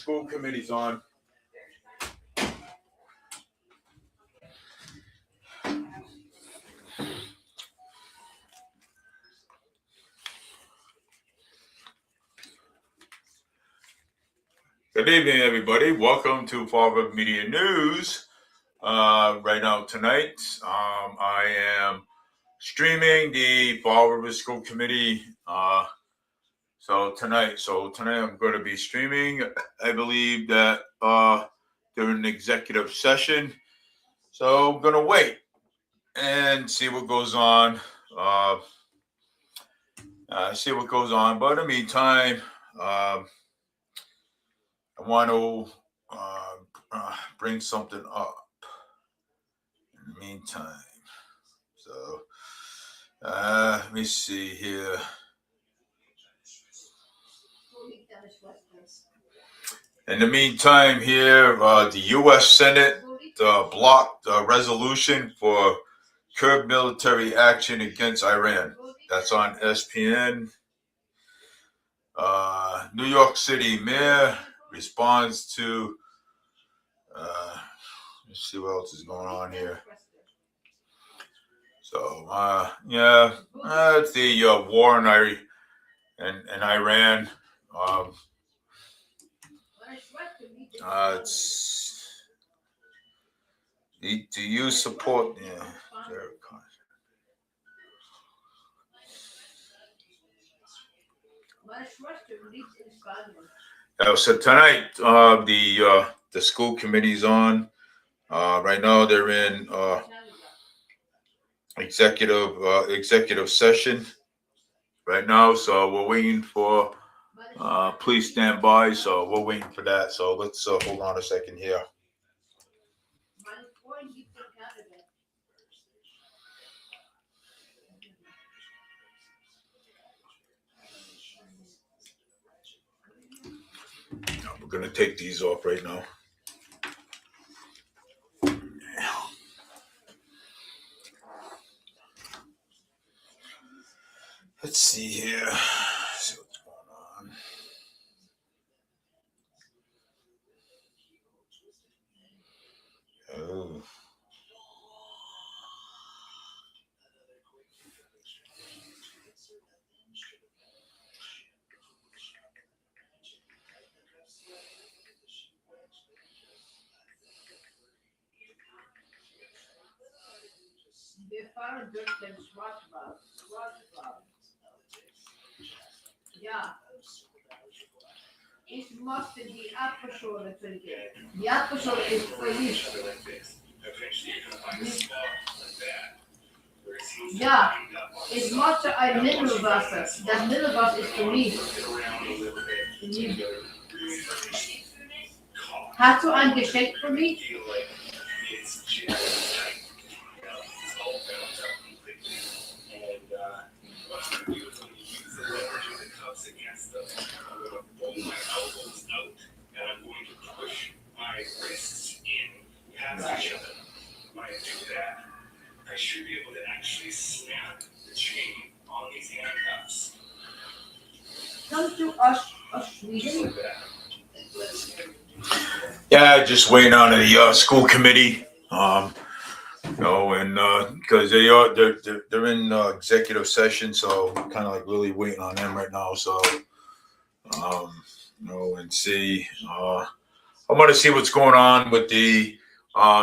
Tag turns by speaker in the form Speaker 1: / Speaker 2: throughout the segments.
Speaker 1: school committee's on. Good evening, everybody. Welcome to Fall River Media News. Right now, tonight, I am streaming the Fall River School Committee. So tonight I'm going to be streaming. I believe that during an executive session. So I'm going to wait and see what goes on. See what goes on. But in the meantime, I want to bring something up in the meantime. So let me see here. In the meantime here, the U.S. Senate blocked a resolution for curb military action against Iran. That's on SPN. New York City mayor responds to, let's see what else is going on here. So, it's the war in Iran. Do you support? Yeah. So tonight, the school committee's on. Right now, they're in executive session right now. So we're waiting for. Please stand by. So we're waiting for that. So let's hold on a second here. We're gonna take these off right now. Let's see here. See what's going on. Oh.
Speaker 2: Ja. Ich musste die Abschule vergeben. Die Abschule ist für mich. Ja, ich musste ein Mineralwasser. Das Mineralwasser ist für mich. Hast du ein Geschenk für mich?
Speaker 3: Against them. I'm going to pull my elbows out and I'm going to push my wrists in past each other. When I do that, I should be able to actually snap the chain on these handcuffs.
Speaker 2: Come to us, Sweden.
Speaker 1: Yeah, just waiting on the school committee. And because they're in executive session, so we're kind of like really waiting on them right now. So, and see. I want to see what's going on with the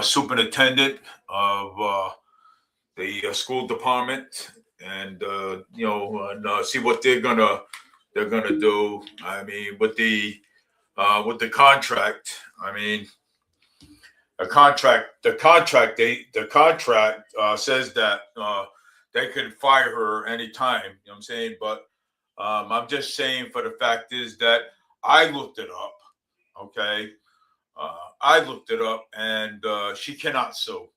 Speaker 1: superintendent of the school department, and see what they're gonna do. I mean, with the contract. I mean. The contract says that they can fire her anytime. You know what I'm saying? But I'm just saying, for the fact is that I looked it up. Okay, I looked it up, and she cannot sue.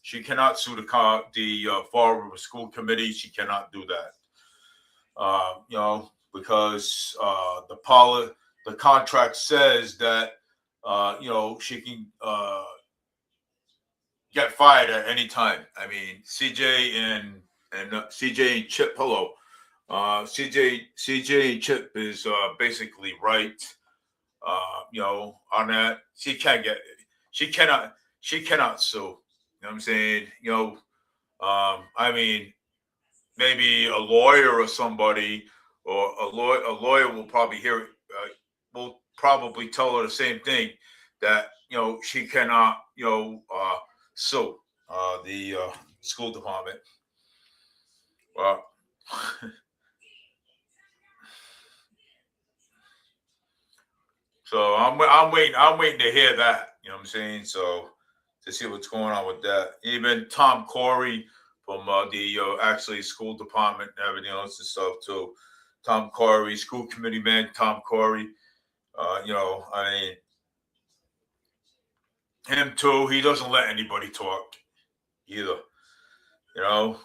Speaker 1: She cannot sue the Fall River School Committee. She cannot do that. Because the contract says that. She can get fired at any time. I mean, CJ and Chip, hello. CJ and Chip is basically right. on that. She cannot sue. You know what I'm saying? I mean, maybe a lawyer or somebody, or a lawyer will probably will probably tell her the same thing, that she cannot sue the school department. Well, so I'm waiting to hear that. You know what I'm saying? So to see what's going on with that. Even Tom Corey from the actually school department and everything else and stuff too. Tom Corey, school committee man, Tom Corey. I mean, him too. He doesn't let anybody talk either. You know.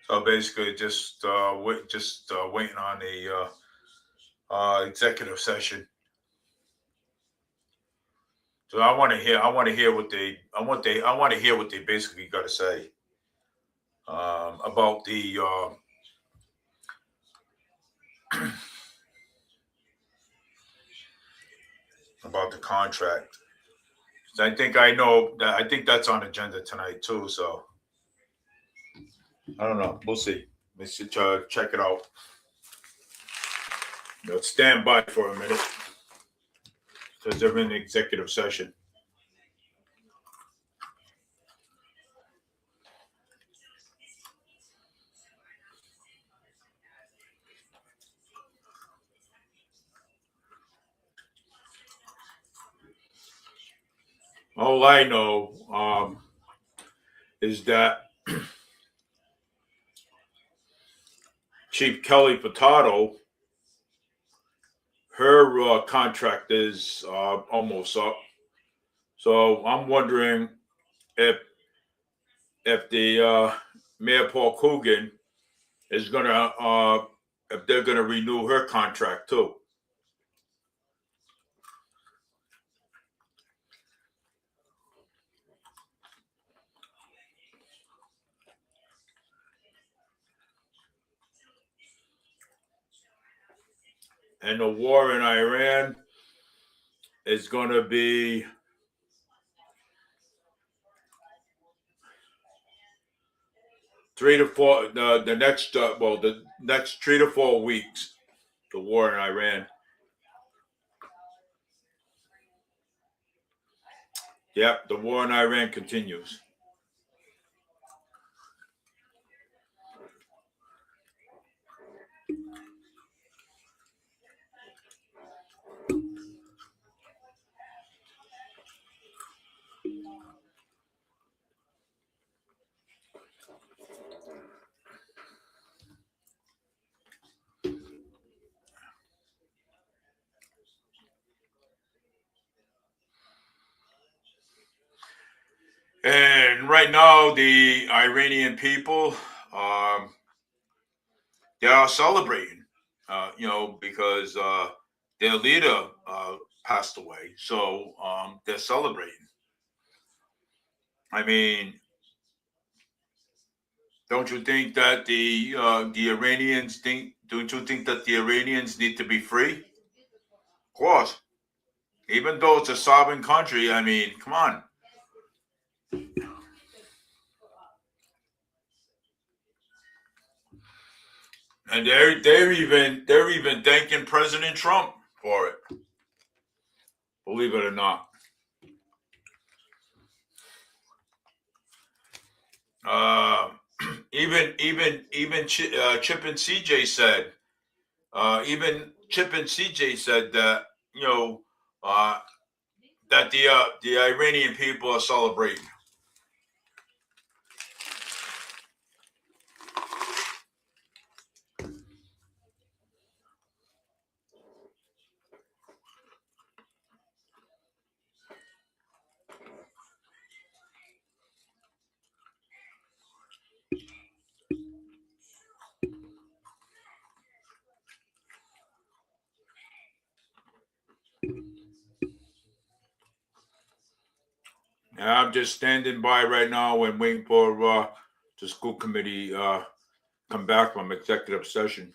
Speaker 1: So basically, just waiting on the executive session. So I want to hear what they basically got to say about the about the contract. I think I know that. I think that's on agenda tonight too. So I don't know. We'll see. Let's check it out. Stand by for a minute because they're in executive session. All I know is that Chief Kelly Furtado, her contract is almost up. So I'm wondering if the Mayor Paul Coogan is gonna if they're gonna renew her contract too. And the war in Iran is going to be 3 to 4 the next the next 3 to 4 weeks. The war in Iran. Yep, the war in Iran continues. And right now, the Iranian people, they are celebrating, because their leader passed away. So they're celebrating. I mean, don't you think that the Iranians think? Don't you think that the Iranians need to be free? Of course, even though it's a sovereign country. I mean, come on. And they're even thanking President Trump for it. Believe it or not. Uh, Chip and CJ said. Even Chip and CJ said that that the Iranian people are celebrating. And I'm just standing by right now and waiting for the school committee come back from executive session.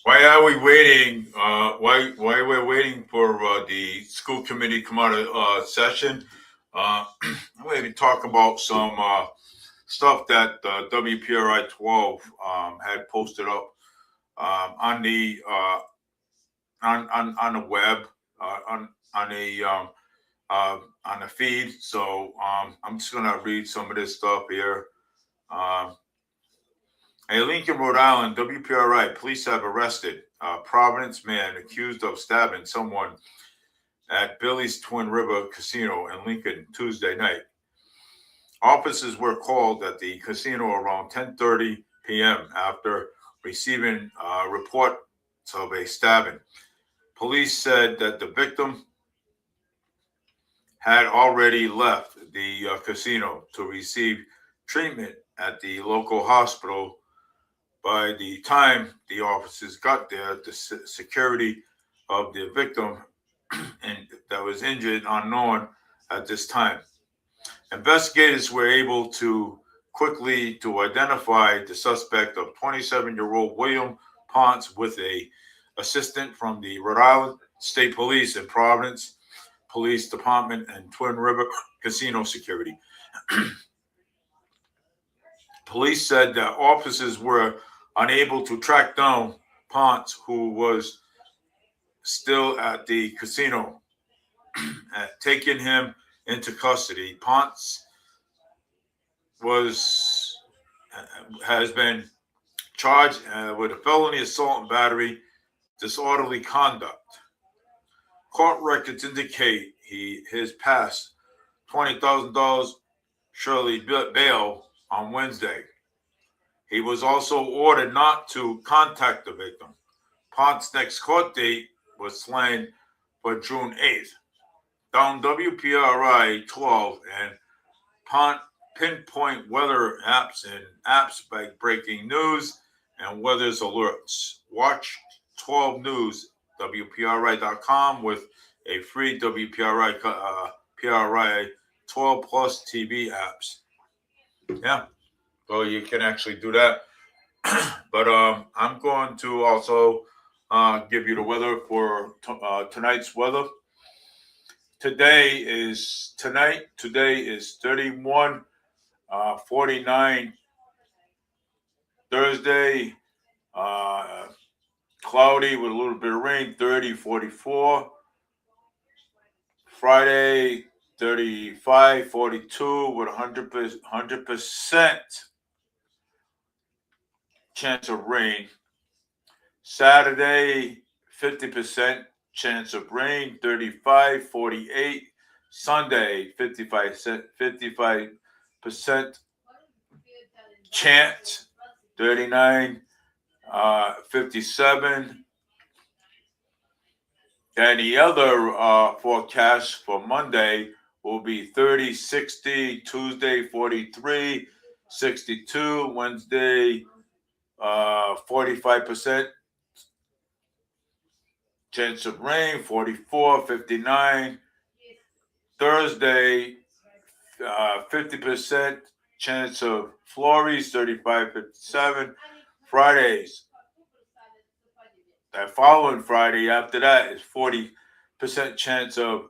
Speaker 1: Why are we waiting? Why we're waiting for the school committee to come out of session? I'm going to talk about some stuff that WPRI 12 had posted up on the on the web on the on the feed. So I'm just going to read some of this stuff here. A Lincoln, Rhode Island, WPRI police have arrested a Providence man accused of stabbing someone at Billy's Twin River Casino in Lincoln Tuesday night. Officers were called at the casino around 10:30 p.m. after receiving reports of a stabbing. Police said that the victim had already left the casino to receive treatment at the local hospital. By the time the officers got there, the security of the victim and that was injured unknown at this time. Investigators were able to quickly to identify the suspect of 27-year-old William Ponce with a assistant from the Rhode Island State Police in Providence. Police Department and Twin River Casino Security. Police said that officers were unable to track down Ponce, who was still at the casino, taking him into custody. Ponce has been charged with a felony assault and battery, disorderly conduct. Court records indicate his past $20,000 Shirley bail on Wednesday. He was also ordered not to contact the victim. Ponce's next court date was slated for June 8th. Down WPRI 12 and pinpoint weather apps and apps by breaking news and weather's alerts. Watch 12 News, WPRI.com with a free WPRI PRI 12 Plus TV apps. Yeah, so you can actually do that. But I'm going to also give you the weather for tonight's weather. Today is 31, 49. Thursday, cloudy with a little bit of rain, 30, 44. Friday, 35, 42 with 100% chance of rain. Saturday, 50% chance of rain, 35, 48. Sunday, 55% chance, 39, 57. And the other forecast for Monday will be 30, 60, Tuesday, 43, 62, Wednesday, 45% chance of rain, 44, 59. Thursday, 50% chance of flurries, 35, 57. Fridays, that following Friday after that is 40% chance of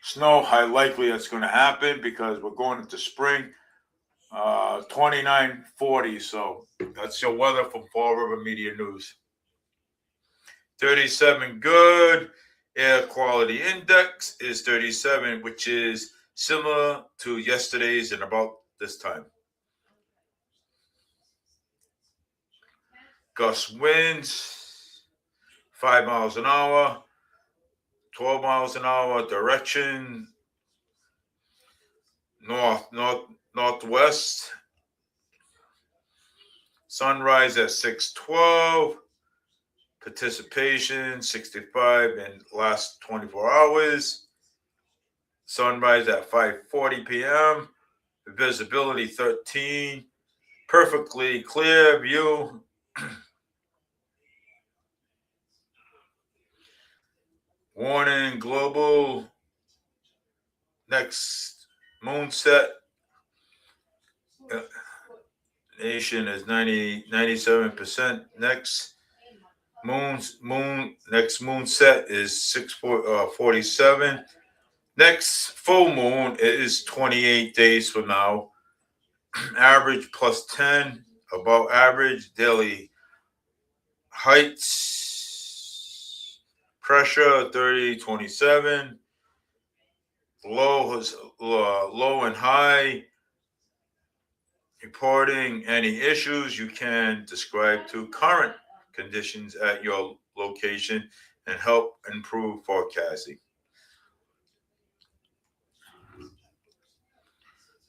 Speaker 1: snow. High likely that's going to happen because we're going into spring. 29, 40. So that's your weather from Fall River Media News. 37 good. Air quality index is 37, which is similar to yesterday's and about this time. Gust winds, 5 miles an hour, 12 miles an hour, direction northwest. Sunrise at 6:12. Participation 65 in last 24 hours. Sunrise at 5:40 p.m. Visibility 13. Perfectly clear view. Warning global. Next moon set. Nation is 97%. Next next moon set is 6:47. Next full moon is 28 days from now. Average plus 10, above average. Daily heights, pressure 30, 27. Low and high. Reporting any issues you can describe to current conditions at your location and help improve forecasting.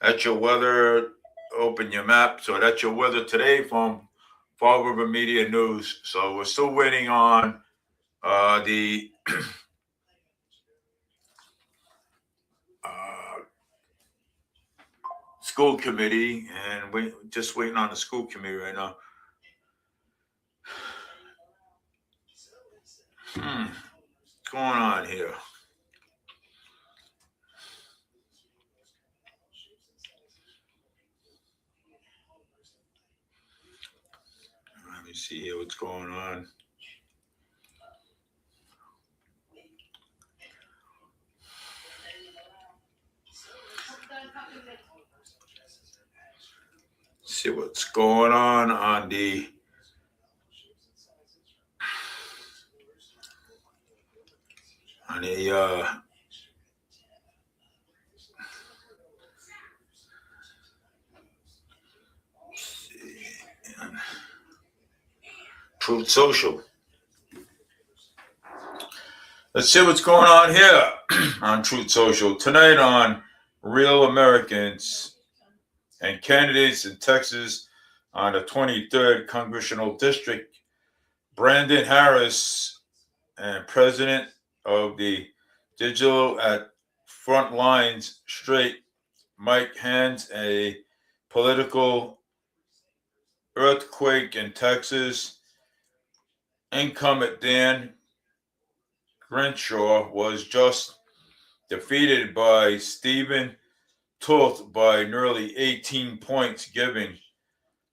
Speaker 1: That's your weather. Open your map. So that's your weather today from Fall River Media News. So we're still waiting on the school committee, and we're just waiting on the school committee right now. What's going on here? Let me see here what's going on. see what's going on the Truth Social. Let's see what's going on here on Truth Social tonight on Real Americans and candidates in Texas on the 23rd Congressional District. Brandon Harris and president of the Digital at Frontlines Straight, Mike hands a political earthquake in Texas. Incumbent Dan Crenshaw was just defeated by Stephen Toth by nearly 18 points, giving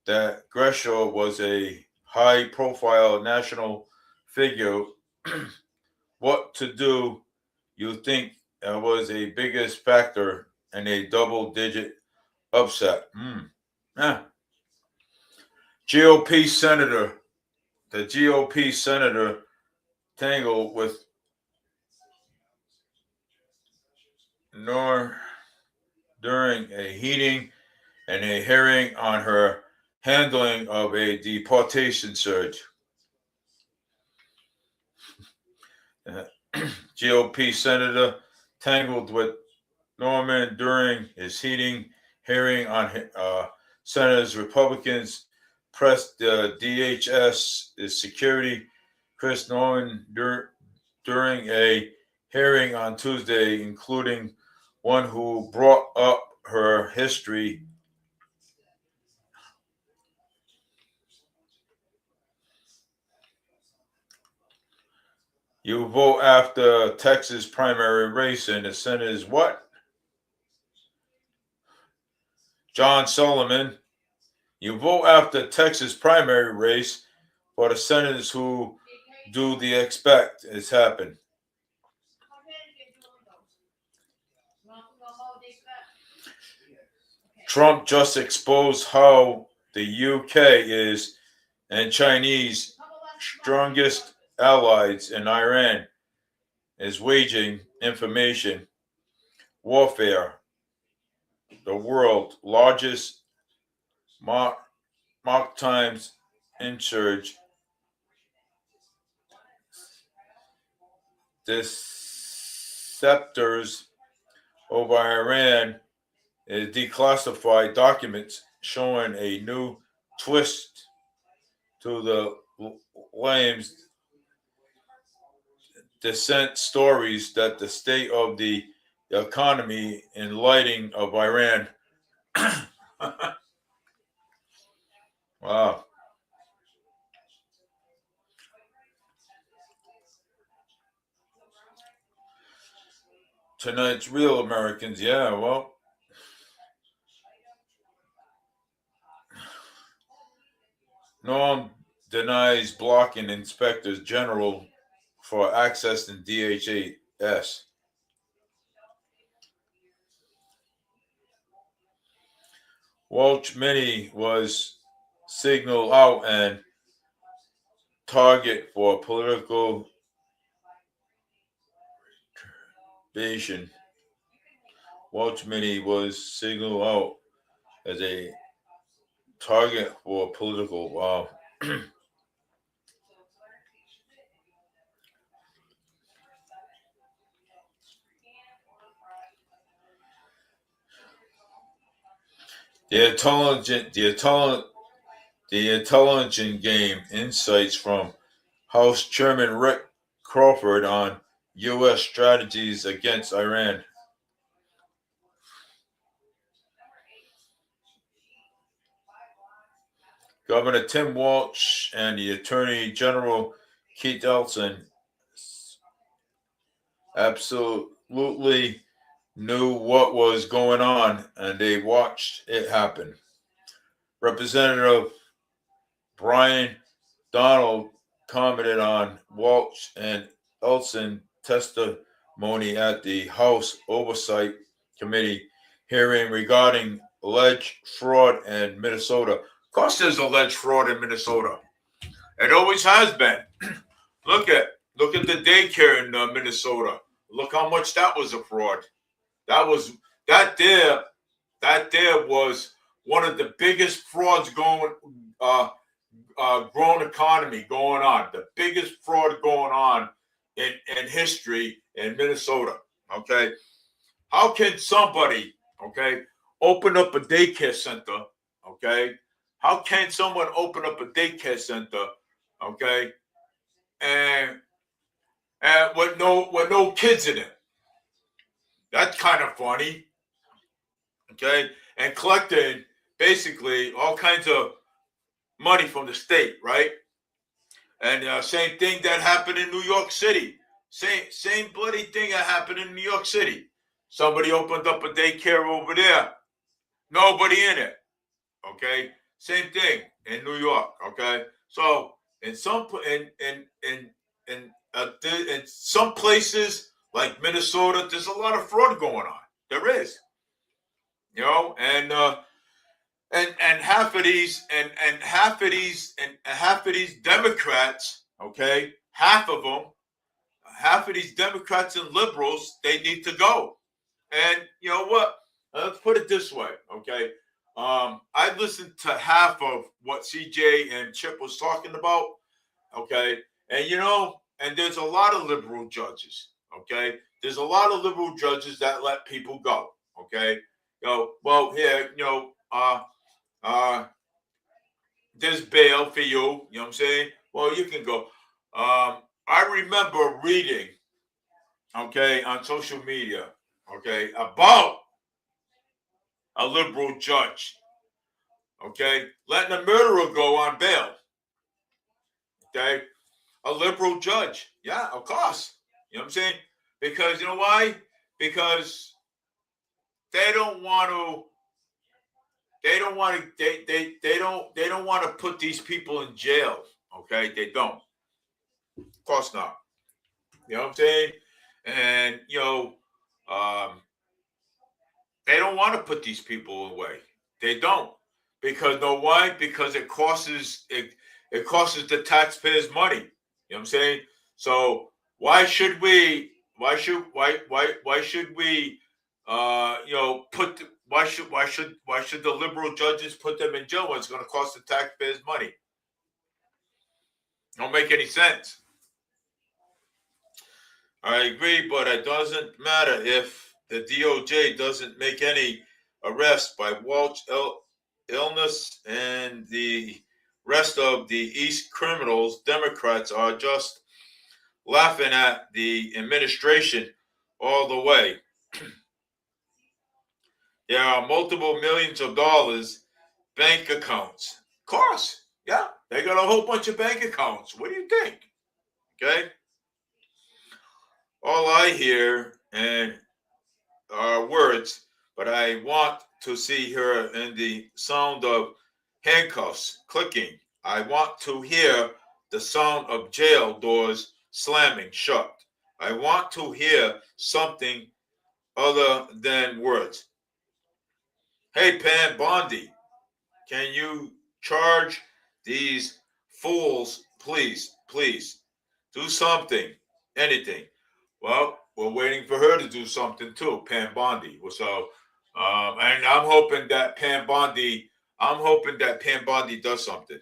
Speaker 1: that Crenshaw was a high-profile national figure. What to do, you think, was a biggest factor in a double-digit upset? GOP senator, the GOP senator tangled with Nor during a hearing on her handling of a deportation surge. GOP senator tangled with Norman during his hearing on Senators Republicans pressed the DHS security. Chris Norman during a hearing on Tuesday, including one who brought up her history. You vote after Texas primary race in the Senate is what? John Solomon. You vote after Texas primary race for the senators who do the expect it's happened. Trump just exposed how the UK is and Chinese strongest allies in Iran is waging information warfare. The world's largest mock times insurge deceptors over Iran is declassified documents showing a new twist to the Lame's dissent stories that the state of the economy in lighting of Iran. Wow. Tonight's Real Americans, yeah, well. Norm denies blocking inspectors general for access in DHS. Welch Mini was signaled out and target for political invasion. Welch Mini was signaled out as a target for political. Wow. The intelligent game insights from House Chairman Rick Crawford on U.S. strategies against Iran. Governor Tim Walsh and the Attorney General Keith Ellison absolutely knew what was going on, and they watched it happen. Representative Brian Donald commented on Walsh and Ellison testimony at the House Oversight Committee hearing regarding alleged fraud in Minnesota. Of course, there's alleged fraud in Minnesota. It always has been. Look at the daycare in Minnesota. Look how much that was a fraud. That was that there. That there was one of the biggest frauds going. Grown economy going on. The biggest fraud going on in history in Minnesota. Okay, how can somebody open up a daycare center? Okay, how can someone open up a daycare center? Okay, and with no kids in it. That's kind of funny. Okay, and collecting basically all kinds of money from the state, right? And same thing that happened in New York City. Same bloody thing that happened in New York City. Somebody opened up a daycare over there. Nobody in it. Okay. Same thing in New York. Okay. So in some places like Minnesota, there's a lot of fraud going on. There is. And half of these Democrats, okay, half of these Democrats and liberals, they need to go. And you know what? Let's put it this way, okay. I listened to half of what CJ and Chip was talking about, okay, and there's a lot of liberal judges, okay. There's a lot of liberal judges that let people go, okay. Well, here, there's bail for you. You know what I'm saying? Well, you can go. I remember reading, okay, on social media, okay, about a liberal judge, okay, letting a murderer go on bail. Okay, a liberal judge. Yeah, of course. You know what I'm saying? Because you know why? Because they don't want to. They don't want to. They don't want to put these people in jail. Okay, they don't. Of course not. You know what I'm saying? And they don't want to put these people away. They don't, because know why? Because it costs the taxpayers money. You know what I'm saying? So why should we? Why should we? Why should the liberal judges put them in jail when it's going to cost the taxpayers money? Don't make any sense. I agree, but it doesn't matter if the DOJ doesn't make any arrests by Walsh, illness, and the rest of the East criminals. Democrats are just laughing at the administration all the way. There are multiple millions of dollars bank accounts. Of course, yeah, they got a whole bunch of bank accounts. What do you think? Okay. All I hear and are words, but I want to see her in the sound of handcuffs clicking. I want to hear the sound of jail doors slamming shut. I want to hear something other than words. Hey, Pam Bondi, can you charge these fools, please, please? Do something, anything. Well, we're waiting for her to do something too, Pam Bondi. So, and I'm hoping that Pam Bondi does something,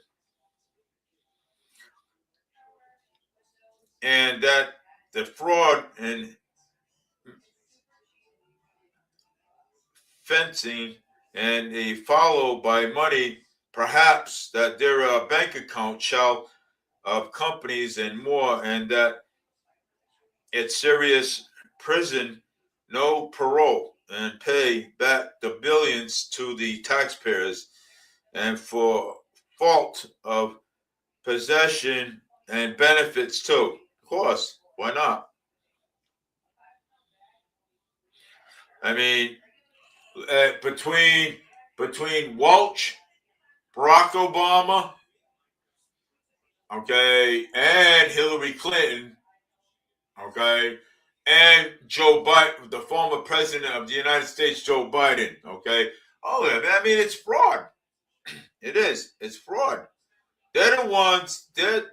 Speaker 1: and that the fraud and fencing and a follow by money, perhaps that their bank account shall of companies and more, and that it's serious prison, no parole, and pay back the billions to the taxpayers, and for fault of possession and benefits too. Of course, why not? I mean, between Walsh, Barack Obama, okay, and Hillary Clinton, okay, and Joe Biden, the former president of the United States, Joe Biden, okay. Oh, I mean, it's fraud. It is. It's fraud. They're the ones. They're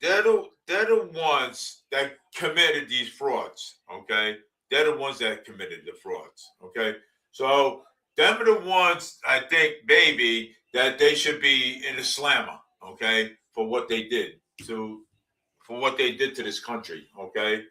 Speaker 1: the ones that committed these frauds. Okay, they're the ones that committed the frauds. Okay, so them are the ones I think maybe that they should be in a slammer. Okay, for what they did to this country. Okay,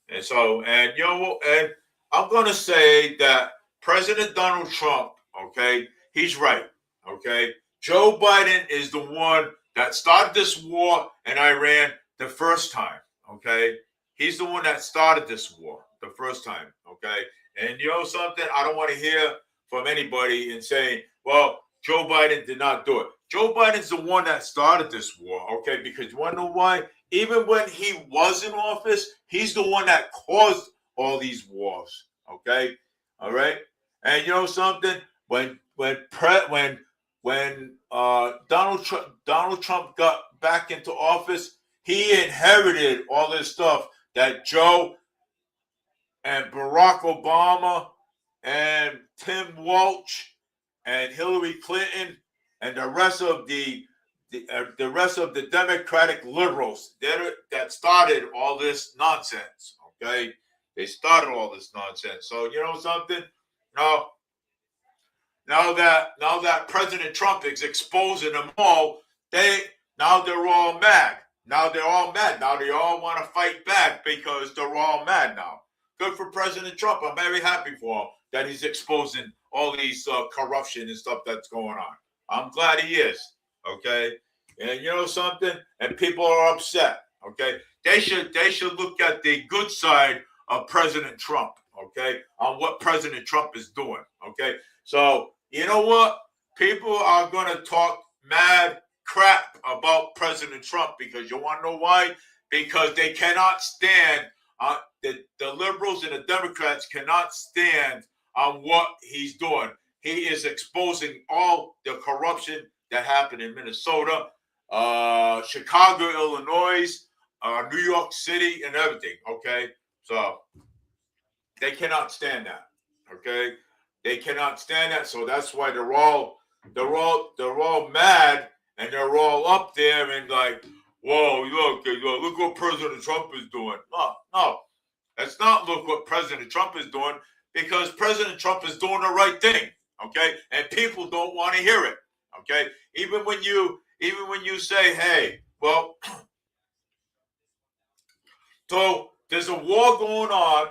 Speaker 1: and so, and and I'm gonna say that President Donald Trump, okay, he's right. Okay, Joe Biden is the one that started this war in Iran the first time. Okay, he's the one that started this war the first time. Okay, and you know something, I don't want to hear from anybody and saying, well, Joe Biden did not do it. Joe Biden's the one that started this war. Okay, because you want to know why? Even when he was in office, he's the one that caused all these wars. Okay, all right. And you know something? When Donald Trump got back into office, he inherited all this stuff that Joe and Barack Obama and Tim Walsh and Hillary Clinton and the rest of the Democratic liberals that started all this nonsense. Okay, they started all this nonsense. So you know something? Now, now that President Trump is exposing them all, they're all mad. Now they're all mad. Now they all want to fight back because they're all mad now. Good for President Trump. I'm very happy for him that he's exposing all these corruption and stuff that's going on. I'm glad he is. Okay, and you know something? And people are upset. Okay, they should look at the good side of President Trump. Okay, on what President Trump is doing. Okay, so you know what? People are going to talk mad crap about President Trump because you want to know why? Because they cannot stand. The liberals and the Democrats cannot stand on what he's doing. He is exposing all the corruption that happened in Minnesota, Chicago, Illinois, New York City, and everything. Okay, so they cannot stand that. Okay, they cannot stand that. So that's why they're all mad and they're all up there and like, whoa, look what President Trump is doing. No, let's not look what President Trump is doing because President Trump is doing the right thing. Okay, and people don't want to hear it. Okay, even when you say, hey, well, so there's a war going on.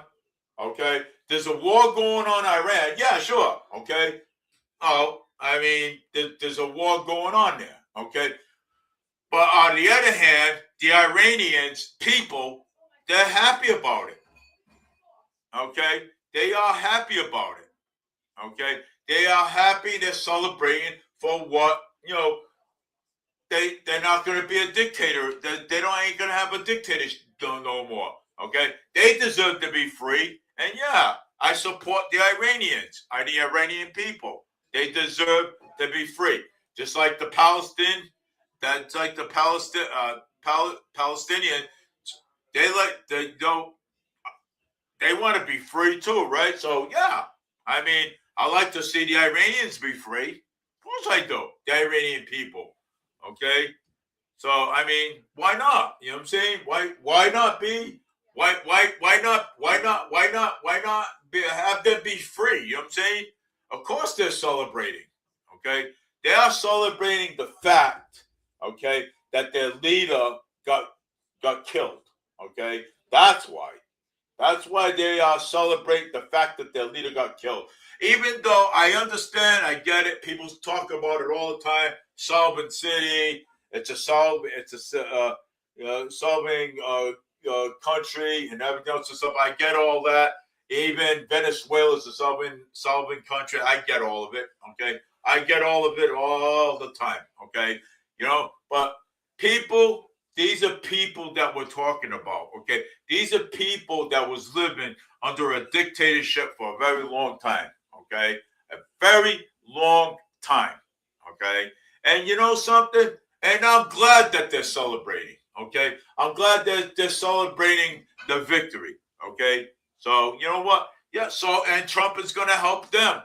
Speaker 1: Okay, there's a war going on in Iran. Yeah, sure. Okay. Oh, I mean, there's a war going on there. Okay. But on the other hand, the Iranians, people, they're happy about it. Okay. They are happy about it. Okay. They are happy. They're celebrating for what, they're not going to be a dictator. They ain't going to have a dictatorship no more. Okay. They deserve to be free. And yeah, I support the Iranians, the Iranian people. They deserve to be free, just like the Palestinian. That's like the Palestinian. They want to be free too, right? So yeah, I mean, I like to see the Iranians be free. Of course I do. The Iranian people. Okay, so I mean, why not? You know what I'm saying? Why not be? Why not have them be free? You know what I'm saying? Of course they're celebrating. Okay, they are celebrating the fact, okay, that their leader got killed. Okay, that's why. That's why they are celebrating the fact that their leader got killed. Even though I understand, I get it. People talk about it all the time. Solving city. It's a solving country and everything else and stuff. I get all that. Even Venezuela is a solving country. I get all of it. Okay, I get all of it all the time. Okay, but people, these are people that we're talking about. Okay, these are people that was living under a dictatorship for a very long time. Okay, a very long time. Okay, and you know something? And I'm glad that they're celebrating. Okay, I'm glad that they're celebrating the victory. Okay, so you know what? Yeah. So and Trump is going to help them.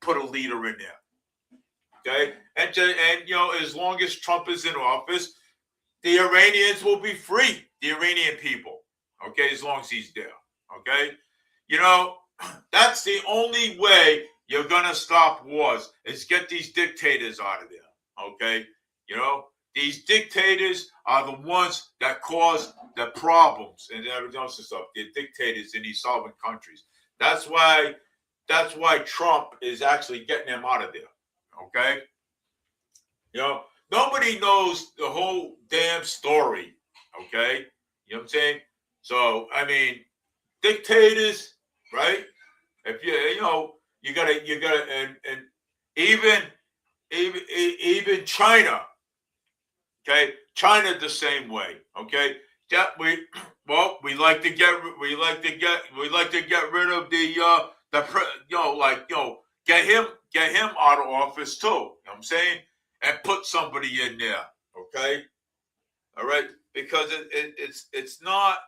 Speaker 1: put a leader in there. Okay, and as long as Trump is in office, the Iranians will be free. The Iranian people. Okay, as long as he's there. Okay, that's the only way you're gonna stop wars is get these dictators out of there. Okay, these dictators are the ones that cause the problems and everything else and stuff. The dictators in these sovereign countries. That's why Trump is actually getting them out of there. Okay, nobody knows the whole damn story. Okay, you know what I'm saying? So I mean, dictators, right? If you gotta, and even even China, okay, China the same way, okay. That we like to get rid of get him out of office too. You know what I'm saying, and put somebody in there, okay, all right, because it's not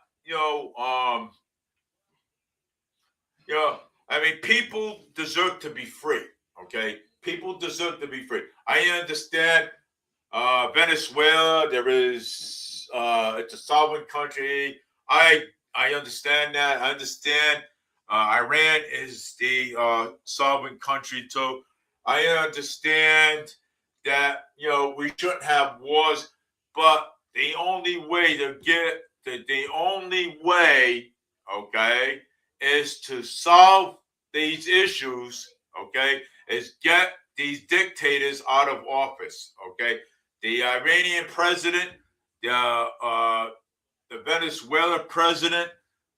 Speaker 1: I mean, people deserve to be free. Okay, people deserve to be free. I understand Venezuela. There is it's a sovereign country. I understand that. I understand Iran is the sovereign country too. I understand that we shouldn't have wars, but the only way to get the only way, okay, is to solve these issues, okay, is get these dictators out of office, okay. The Iranian president, the Venezuela president,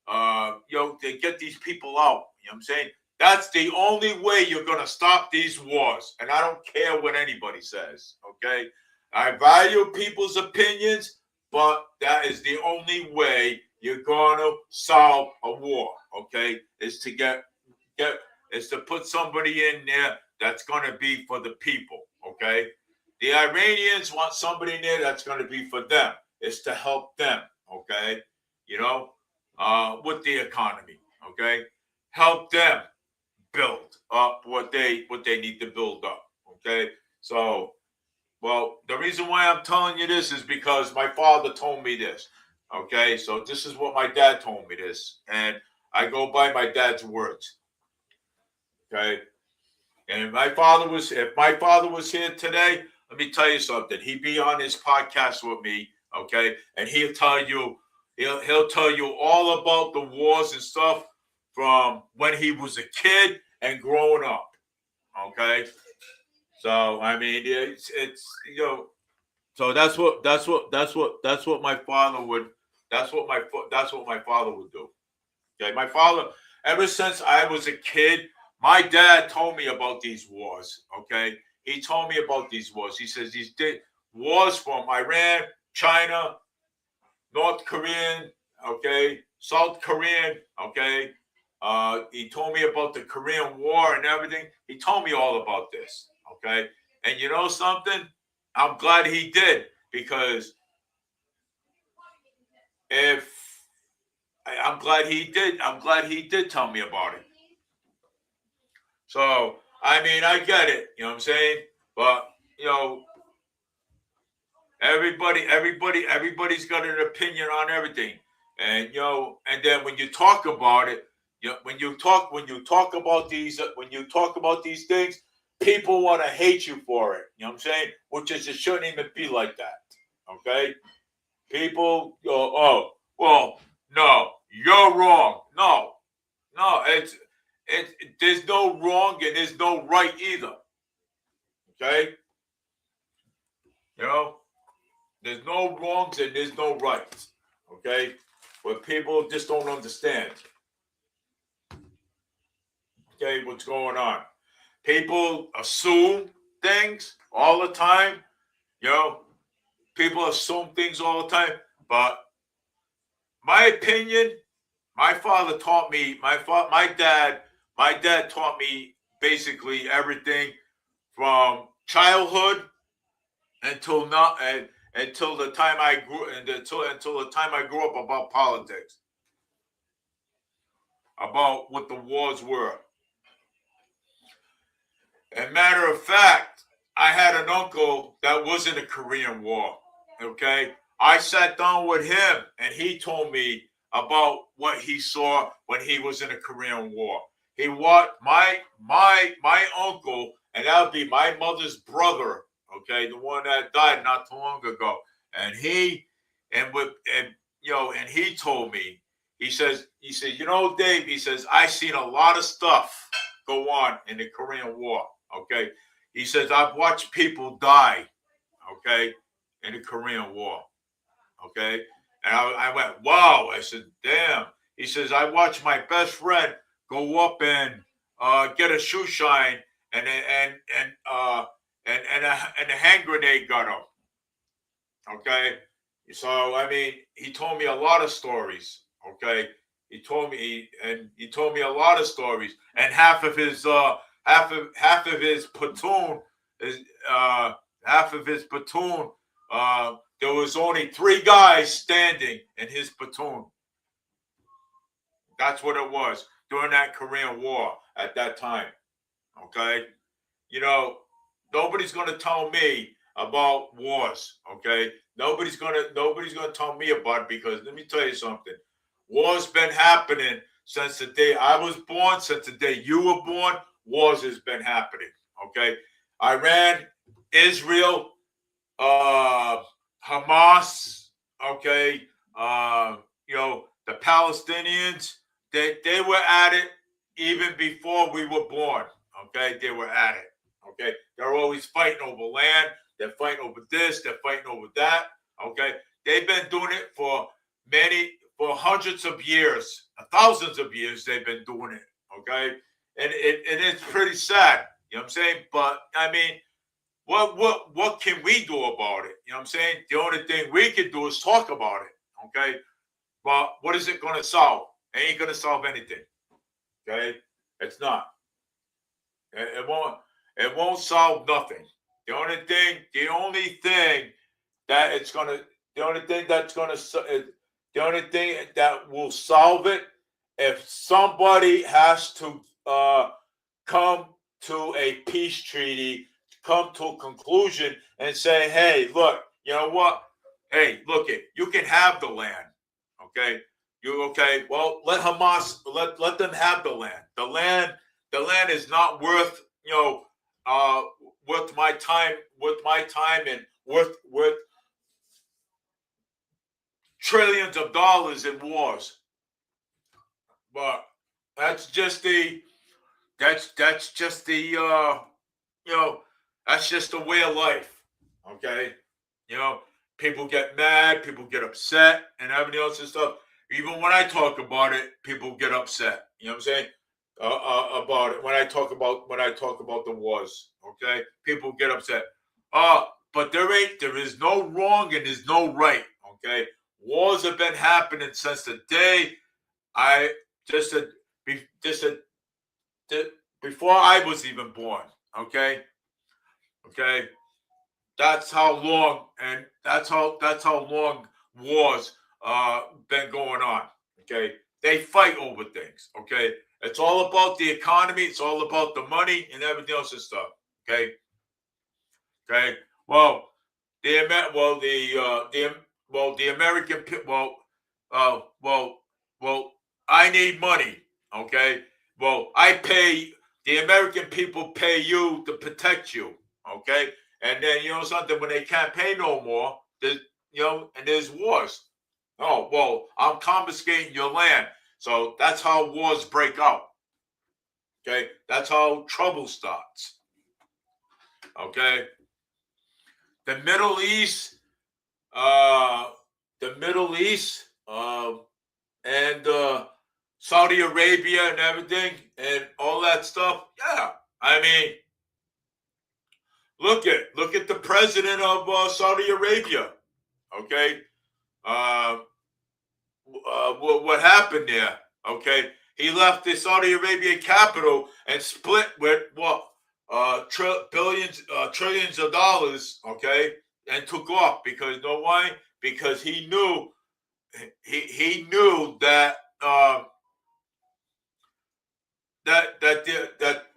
Speaker 1: they get these people out. You know what I'm saying? That's the only way you're going to stop these wars. And I don't care what anybody says, okay? I value people's opinions, but that is the only way you're going to solve a war, okay? Is to is to put somebody in there that's going to be for the people, okay? The Iranians want somebody in there that's going to be for them. It's to help them, okay? With the economy, okay? Help them build up what they need to build up, okay? So, well, the reason why I'm telling you this is because my father told me this, okay? So this is what my dad told me this, and I go by my dad's words, okay? And if my father was here today, let me tell you something. He'd be on his podcast with me, okay? And he'll tell you all about the wars and stuff from when he was a kid and growing up, okay? So I mean, it's So that's what my father would. That's what my father would do. Okay, my father. Ever since I was a kid, my dad told me about these wars. Okay, he told me about these wars. He says these wars from Iran, China, North Korean, okay, South Korean, okay. He told me about the Korean War and everything. He told me all about this, okay. And you know something? I'm glad he did, because I'm glad he did. I'm glad he did tell me about it. So I mean, I get it. You know what I'm saying? But everybody's got an opinion on everything, and and then when you talk about it, when you talk about these things, people want to hate you for it. You know what I'm saying? Which is, it shouldn't even be like that. Okay? People go, oh, well, no, you're wrong. No, it's there's no wrong and there's no right either. Okay? You know, there's no wrongs and there's no rights. Okay? But people just don't understand. Okay, what's going on? People assume things all the time. People assume things all the time. But my opinion, my father taught me. My dad taught me basically everything from childhood until not until the time I grew until the time I grew up, about politics, about what the wars were. And matter of fact, I had an uncle that was in the Korean War. Okay, I sat down with him, and he told me about what he saw when he was in the Korean War. He what my uncle, and that would be my mother's brother. Okay, the one that died not too long ago, and he and with and and he told me. He said, Dave. He says I seen a lot of stuff go on in the Korean War. Okay, he says I've watched people die. Okay, in the Korean War. Okay, and I went, wow. I said, damn. He says I watched my best friend go up and get a shoe shine, and a hand grenade got him. Okay, so I mean, he told me a lot of stories. Okay, he told me a lot of stories, and half of his platoon is half of his platoon. There was only 3 guys standing in his platoon. That's what it was during that Korean War at that time. Okay, you know, nobody's gonna tell me about wars. Okay, nobody's gonna tell me about it, because let me tell you something. War's been happening since the day I was born, since the day you were born. Wars has been happening. Okay, Iran, Israel, Hamas. Okay, the Palestinians. They were at it even before we were born. Okay, they were at it. Okay, they're always fighting over land. They're fighting over this. They're fighting over that. Okay, they've been doing it for hundreds of years, thousands of years. They've been doing it. Okay, and it's pretty sad. You know what I'm saying? But I mean, what can we do about it? You know what I'm saying? The only thing we can do is talk about it. Okay, but what is it going to solve? It ain't going to solve anything. Okay, it's not. It won't. It won't solve nothing. The only thing that it's gonna, the only thing that's gonna, the only thing that will solve it, if somebody has to come to a peace treaty, come to a conclusion, and say, "Hey, look, you know what? Hey, look it, you can have the land, okay? You okay? Well, let Hamas let them have the land. The land is not worth uh worth my time, and worth trillions of dollars in wars. But that's just the that's just the you know that's just the way of life. Okay, you know, people get mad, people get upset, and everything else and stuff. Even when I talk about it, people get upset. You know what I'm saying? About it, when I talk about the wars. Okay, people get upset. But there is no wrong and there's no right. Okay, wars have been happening since the day I just a, just a, before I was even born. Okay, okay. That's how long, and that's how long wars been going on. Okay, they fight over things. Okay, it's all about the economy. It's all about the money and everything else and stuff. Okay, okay. Well, the Amer- well the well the American uh well well I need money. Okay, well I pay the American people pay you to protect you. Okay, and then something, when they can't pay no more, and there's wars. Oh well, I'm confiscating your land. So that's how wars break out. Okay, that's how trouble starts. Okay, the Middle East, uh, the Middle East, and Saudi Arabia and everything and all that stuff. Yeah, I mean, look at the president of Saudi Arabia. Okay, uh, what happened there? Okay, he left the Saudi Arabia capital and split with what trillions of dollars. Okay, and took off, because you know why? Because he knew that that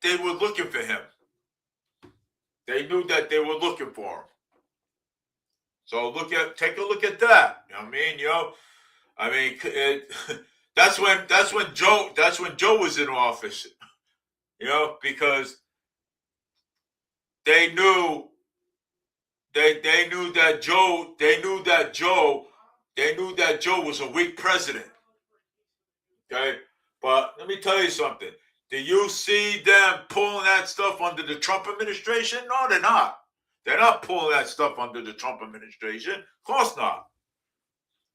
Speaker 1: they were looking for him. They knew that they were looking for him. So take a look at that. You know what I mean? That's when Joe was in office. Because they knew that Joe was a weak president. Okay, but let me tell you something. Do you see them pulling that stuff under the Trump administration? No, they're not. They're not pulling that stuff under the Trump administration. Of course not.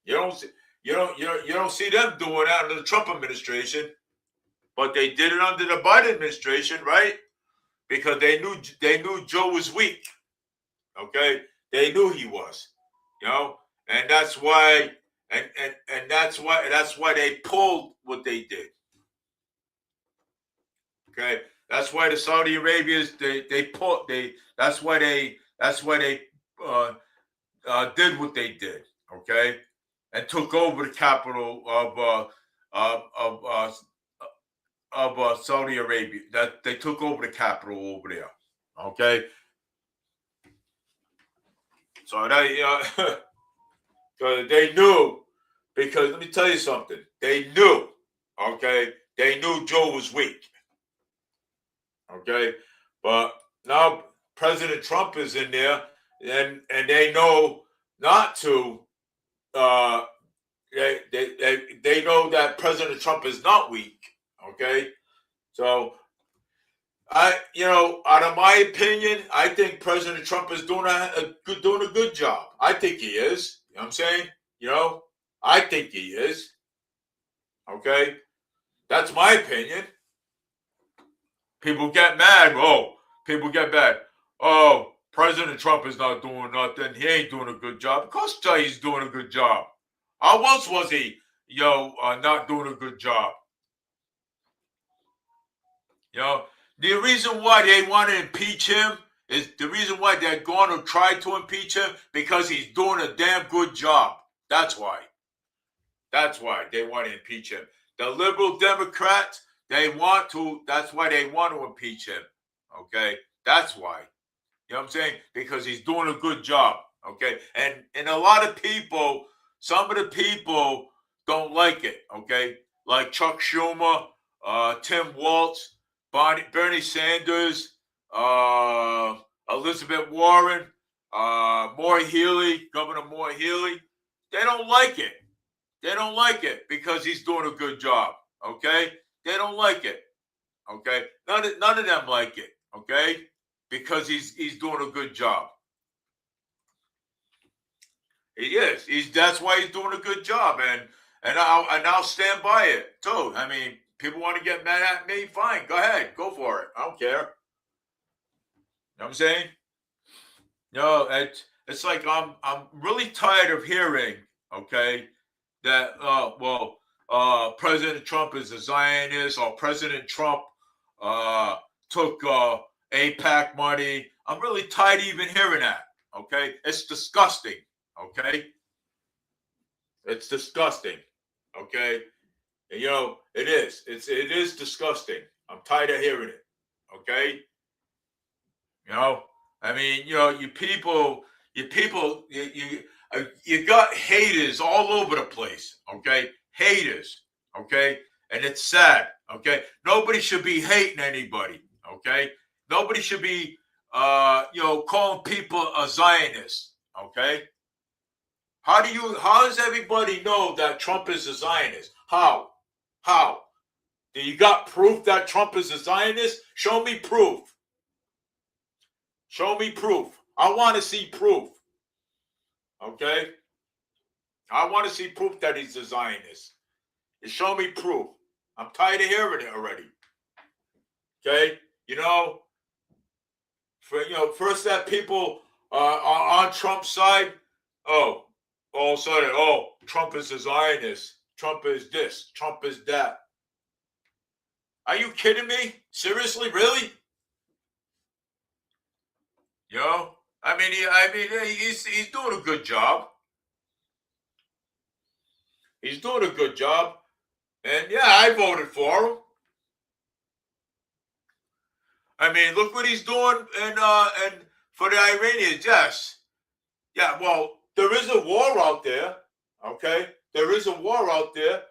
Speaker 1: You don't see them doing that under the Trump administration, but they did it under the Biden administration, right? Because they knew Joe was weak. Okay, they knew he was, and that's why that's why they pulled what they did. Okay, that's why the Saudi Arabians that's why they did what they did. Okay, and took over the capital of Saudi Arabia. That they took over the capital over there. Okay, so they knew, because let me tell you something. They knew. Okay, they knew Joe was weak. Okay, but now President Trump is in there, and they know not to. They know that President Trump is not weak. Okay, so out of my opinion, I think President Trump is doing a good job. I think he is. You know what I'm saying? I think he is. Okay, that's my opinion. People get mad. People get mad. Oh, President Trump is not doing nothing. He ain't doing a good job. Of course, he's doing a good job. How else was he, not doing a good job? The reason why they want to impeach him is the reason why they're going to try to impeach him, because he's doing a damn good job. That's why. That's why they want to impeach him. The liberal Democrats, that's why they want to impeach him. Okay? That's why. You know what I'm saying? Because he's doing a good job. Okay? And a lot of people, some of the people don't like it. Okay? Like Chuck Schumer, Tim Walz, Bernie Sanders, Elizabeth Warren, Governor Moore Healey. They don't like it. They don't like it because he's doing a good job. Okay? They don't like it. Okay? None of them like it. Okay? Because he's doing a good job. He is. That's why he's doing a good job, and I'll stand by it too. I mean, people want to get mad at me, fine, go ahead, go for it. I don't care. You know what I'm saying? It's like I'm really tired of hearing, okay, that President Trump is a Zionist, or President Trump took AIPAC money. I'm really tired of even hearing that. Okay, it's disgusting. Okay, it's disgusting. Okay, and, it is. It is disgusting. I'm tired of hearing it. Okay, I mean, you people, you got haters all over the place. Okay, haters. Okay, and it's sad. Okay, nobody should be hating anybody. Okay, nobody should be calling people a Zionist. Okay, how does everybody know that Trump is a Zionist? How? Do you got proof that Trump is a Zionist? Show me proof. Show me proof. I want to see proof. Okay? I want to see proof that he's a Zionist. You show me proof. I'm tired of hearing it already. Okay? First that people are on Trump's side. Oh, all of a sudden, Trump is a Zionist. Trump is this. Trump is that. Are you kidding me? Seriously? Really? I mean, he's doing a good job. He's doing a good job. And yeah, I voted for him. I mean, look what he's doing and for the Iranians, yes. Yeah, well, there is a war out there, okay? There is a war out there.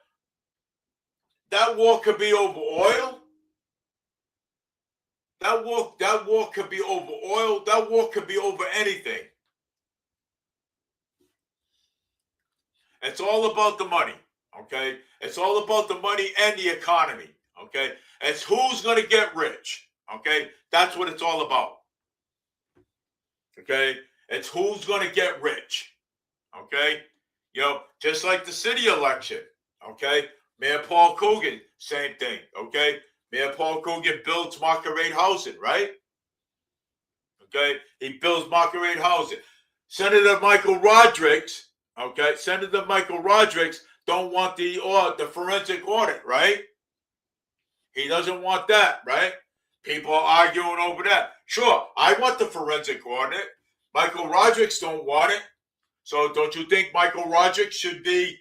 Speaker 1: That war could be over oil. That war could be over oil. That war could be over anything. It's all about the money, okay? It's all about the money and the economy, okay? It's who's going to get rich, okay? That's what it's all about, okay? It's who's going to get rich, okay? You know, just like the city election, okay? Mayor Paul Coogan, same thing, okay? Mayor Paul Coogan builds market rate housing, right? Okay, he builds market rate housing. Senator Michael Rodrigues, okay, Senator Michael Rodrigues don't want the forensic audit, right? He doesn't want that, right? People are arguing over that. Sure, I want the forensic audit. Michael Rodrigues don't want it. So don't you think Michael Rodrigues should be,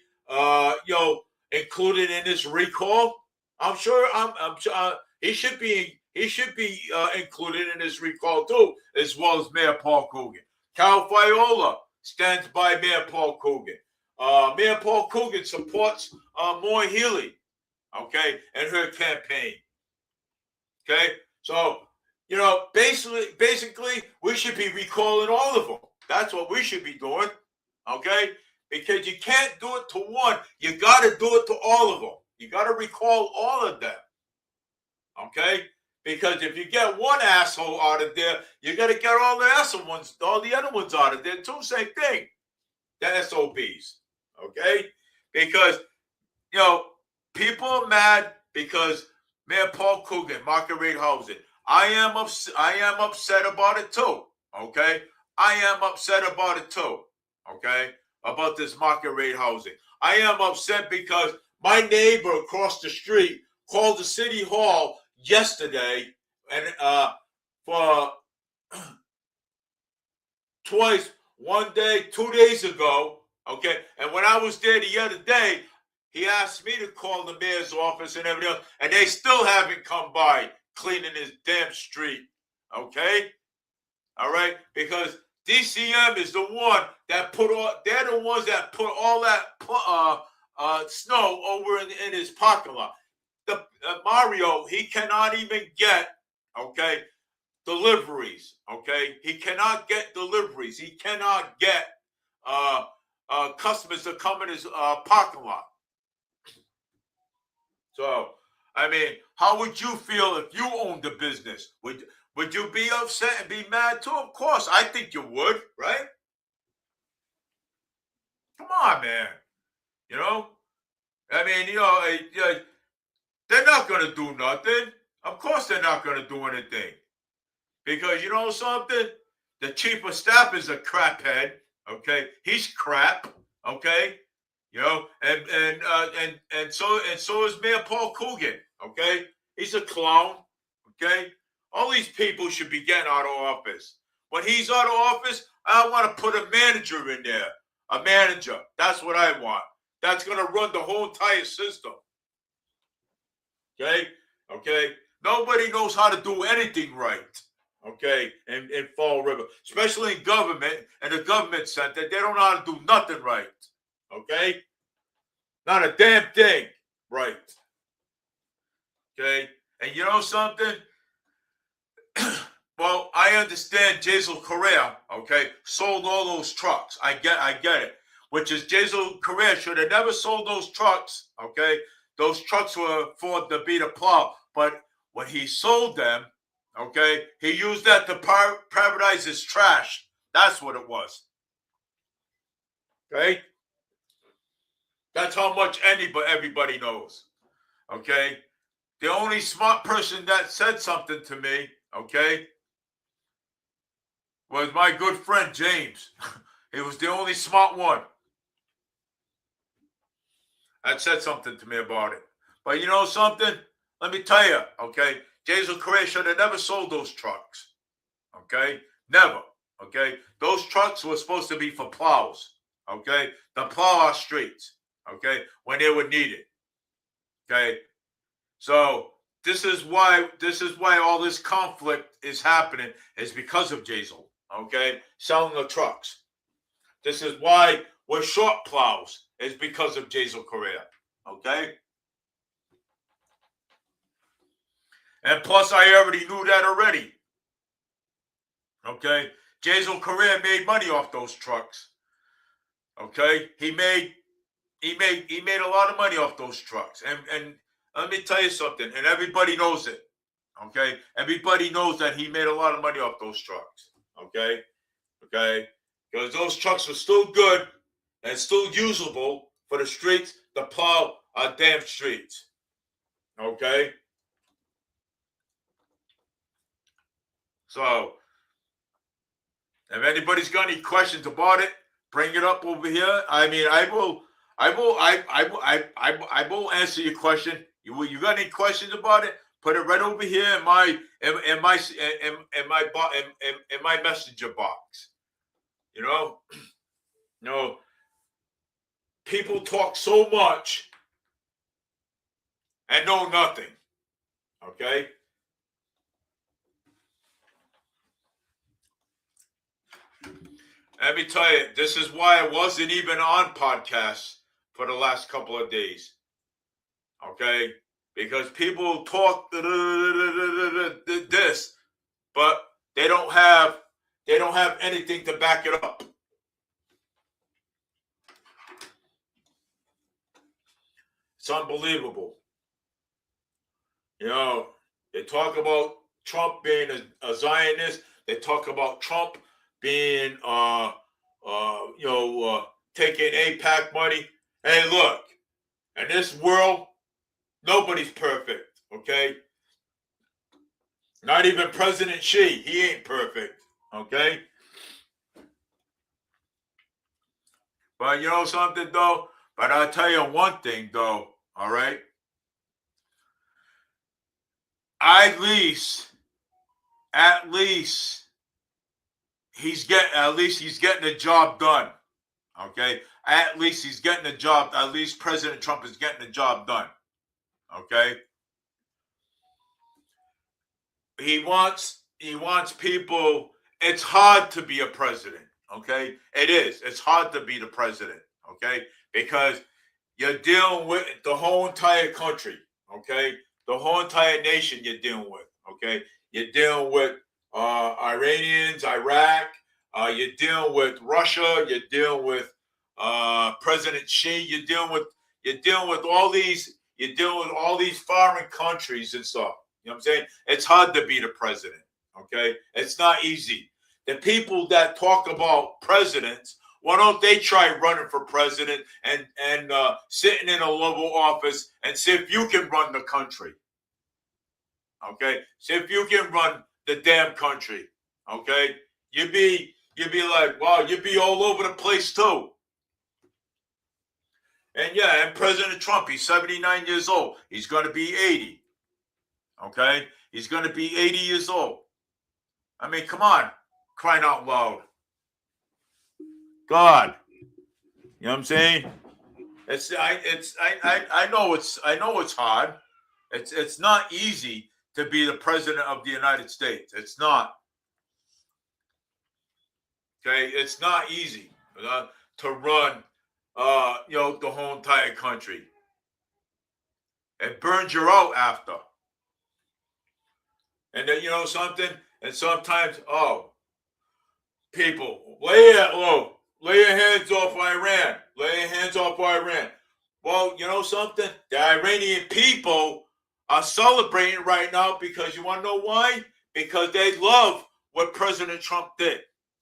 Speaker 1: included in this recall? I'm sure. I'm sure he should be. He should be included in this recall too, as well as Mayor Paul Coogan. Cal Fiola stands by Mayor Paul Coogan. Mayor Paul Coogan supports Maura Healey, okay, and her campaign. Okay, so basically, we should be recalling all of them. That's what we should be doing. Okay, because you can't do it to one, you got to do it to all of them. You got to recall all of them. Okay, because if you get one asshole out of there, you got to get all the asshole ones, all the other ones out of there too. Same thing. The SOBs. Okay, because people are mad because Mayor Paul Coogan, market rate housing. I am upset about it too. Okay, I am upset about it too. Okay, about this market rate housing. I am upset because my neighbor across the street called the city hall yesterday and for twice, one day, 2 days ago. Okay, and when I was there the other day, he asked me to call the mayor's office and everything else, and they still haven't come by cleaning his damn street. Okay, all right, because DCM is the one that they're the ones that put all that snow over in his parking lot. The Mario, he cannot even get, okay, deliveries, okay? He cannot get deliveries. He cannot get customers to come in his parking lot. So, I mean, how would you feel if you owned the business? Would you be upset and be mad too? Of course, I think you would, right? Come on, man. I mean, they're not going to do nothing. Of course, they're not going to do anything. Because you know something? The chief of staff is a craphead. Okay, he's crap. Okay, and so is Mayor Paul Coogan. Okay, he's a clown. Okay, all these people should be getting out of office. When he's out of office, I want to put a manager in there. A manager. That's what I want. That's going to run the whole entire system. Okay. Nobody knows how to do anything right. Okay, in Fall River, especially in government and the government center, they don't know how to do nothing right. Okay, not a damn thing right. Okay, and you know something? Well, I understand Jason Correa, okay, sold all those trucks. I get it. Which is Jason Correa should have never sold those trucks. Okay, those trucks were for to be the plow, but when he sold them. Okay, he used that to privatize his trash. That's what it was. Okay, that's how much everybody knows. Okay, the only smart person that said something to me, okay, was my good friend James. He was the only smart one that said something to me about it. But you know something? Let me tell you, okay, Jason Correa should have never sold those trucks. Okay? Never. Okay? Those trucks were supposed to be for plows. Okay? To plow our streets. Okay? When they were needed. Okay? So this is why all this conflict is happening, is because of Jazel. Okay, selling the trucks. This is why we're short plows, is because of Jazel Correa. Okay, and plus I already knew that already. Okay, Jazel Correa made money off those trucks. Okay, he made a lot of money off those trucks, and let me tell you something, and everybody knows it. Okay, everybody knows that he made a lot of money off those trucks. Okay, because those trucks are still good and still usable for the streets to plow our damn streets. Okay, so if anybody's got any questions about it, bring it up over here. I mean, I will answer your question. You got any questions about it? Put it right over here in my messenger box. You know, people talk so much and know nothing. Okay. Let me tell you, this is why I wasn't even on podcasts for the last couple of days. Okay, because people talk this, but they don't have anything to back it up. It's unbelievable. They talk about Trump being a Zionist. They talk about Trump being, taking AIPAC money. Hey, look, in this world, nobody's perfect, okay? Not even President Xi. He ain't perfect, okay? But you know something, though? But I'll tell you one thing, though, all right? At least he's getting the job done. Okay? At least he's getting the job. At least President Trump is getting the job done. Okay? He wants people. It's hard to be a president. Okay? It is. It's hard to be the president. Okay? Because you're dealing with the whole entire country. Okay? The whole entire nation you're dealing with. Okay? You're dealing with Iranians, Iraq. You're dealing with Russia. You're dealing with President Xi. You're dealing with all these. You're dealing with all these foreign countries and stuff. You know what I'm saying? It's hard to be the president. Okay, it's not easy. The people that talk about presidents, why don't they try running for president and sitting in a Oval Office and see if you can run the country? Okay, see if you can run the damn country. Okay, you'd be like, wow, you'd be all over the place too. And yeah, and President Trump, he's 79 years old. He's going to be 80. Okay, he's going to be 80 years old. I mean, come on, crying out loud. God, you know what I'm saying? I know it's hard. It's not easy to be the president of the United States. It's not. Okay, it's not easy to run, the whole entire country. It burns you out after. And then, you know something? And sometimes, people, lay your hands off Iran. Lay your hands off Iran. Well, you know something? The Iranian people are celebrating right now because you want to know why? Because they love what President Trump did,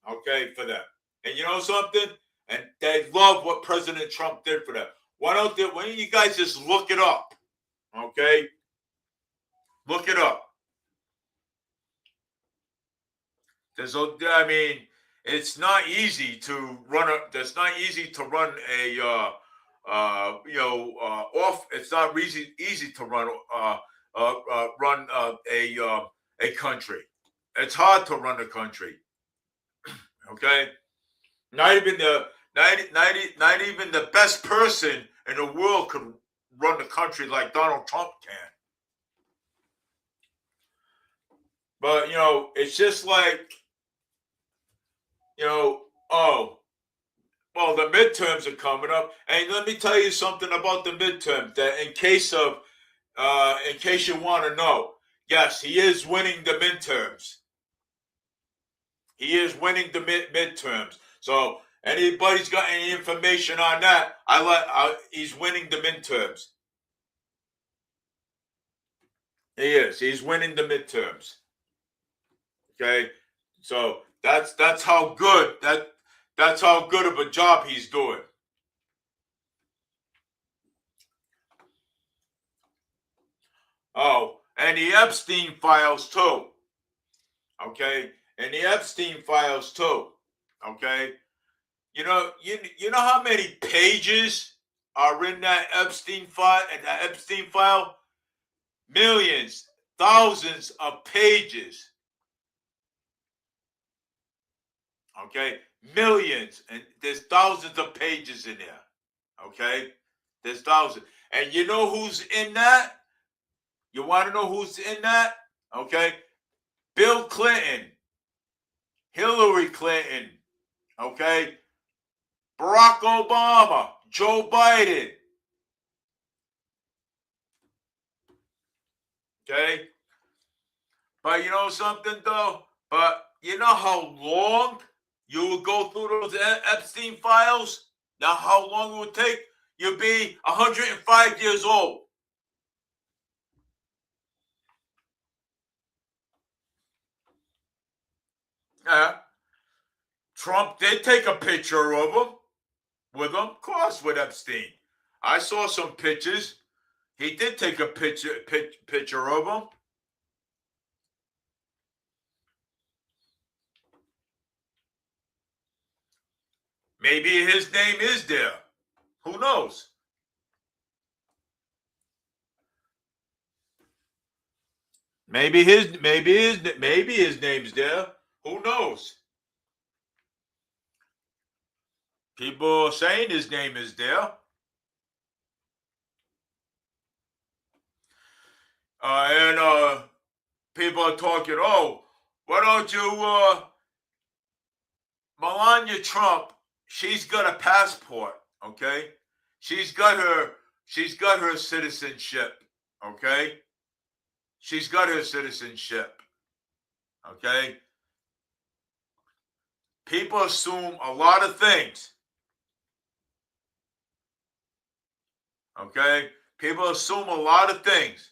Speaker 1: okay, for them. And you know something? And they love what President Trump did for them. Why don't you guys just look it up, okay? Look it up. It's not easy to run it's not easy to run it's not easy to run a country. It's hard to run a country. Okay, not even the best person in the world could run the country like Donald Trump can. But, it's just like, oh, well, the midterms are coming up. And let me tell you something about the midterms that in case you want to know, yes, he is winning the midterms. He is winning the midterms. So anybody's got any information on that, he's winning the midterms. He is. He's winning the midterms. Okay, so that's how good that's how good of a job he's doing. Oh, and the Epstein files too. Okay, and the Epstein files too. Okay, you know how many pages are in that Epstein file? And that Epstein file, millions, thousands of pages. Okay, millions, and there's thousands of pages in there. Okay, there's thousands, and you know who's in that? You want to know who's in that? Okay, Bill Clinton, Hillary Clinton, okay, Barack Obama, Joe Biden, okay. But you know something though? But you know how long you would go through those Epstein files? Now how long it would take? You'd be 105 years old. Trump did take a picture of him. With him, of course, with Epstein. I saw some pictures. He did take a picture of him. Maybe his name is there. Who knows? Maybe his name's there. Who knows? People are saying his name is there. And people are talking, oh, why don't you, Melania Trump, she's got a passport, okay? She's got her citizenship, okay? She's got her citizenship, okay? People assume a lot of things, okay? People assume a lot of things.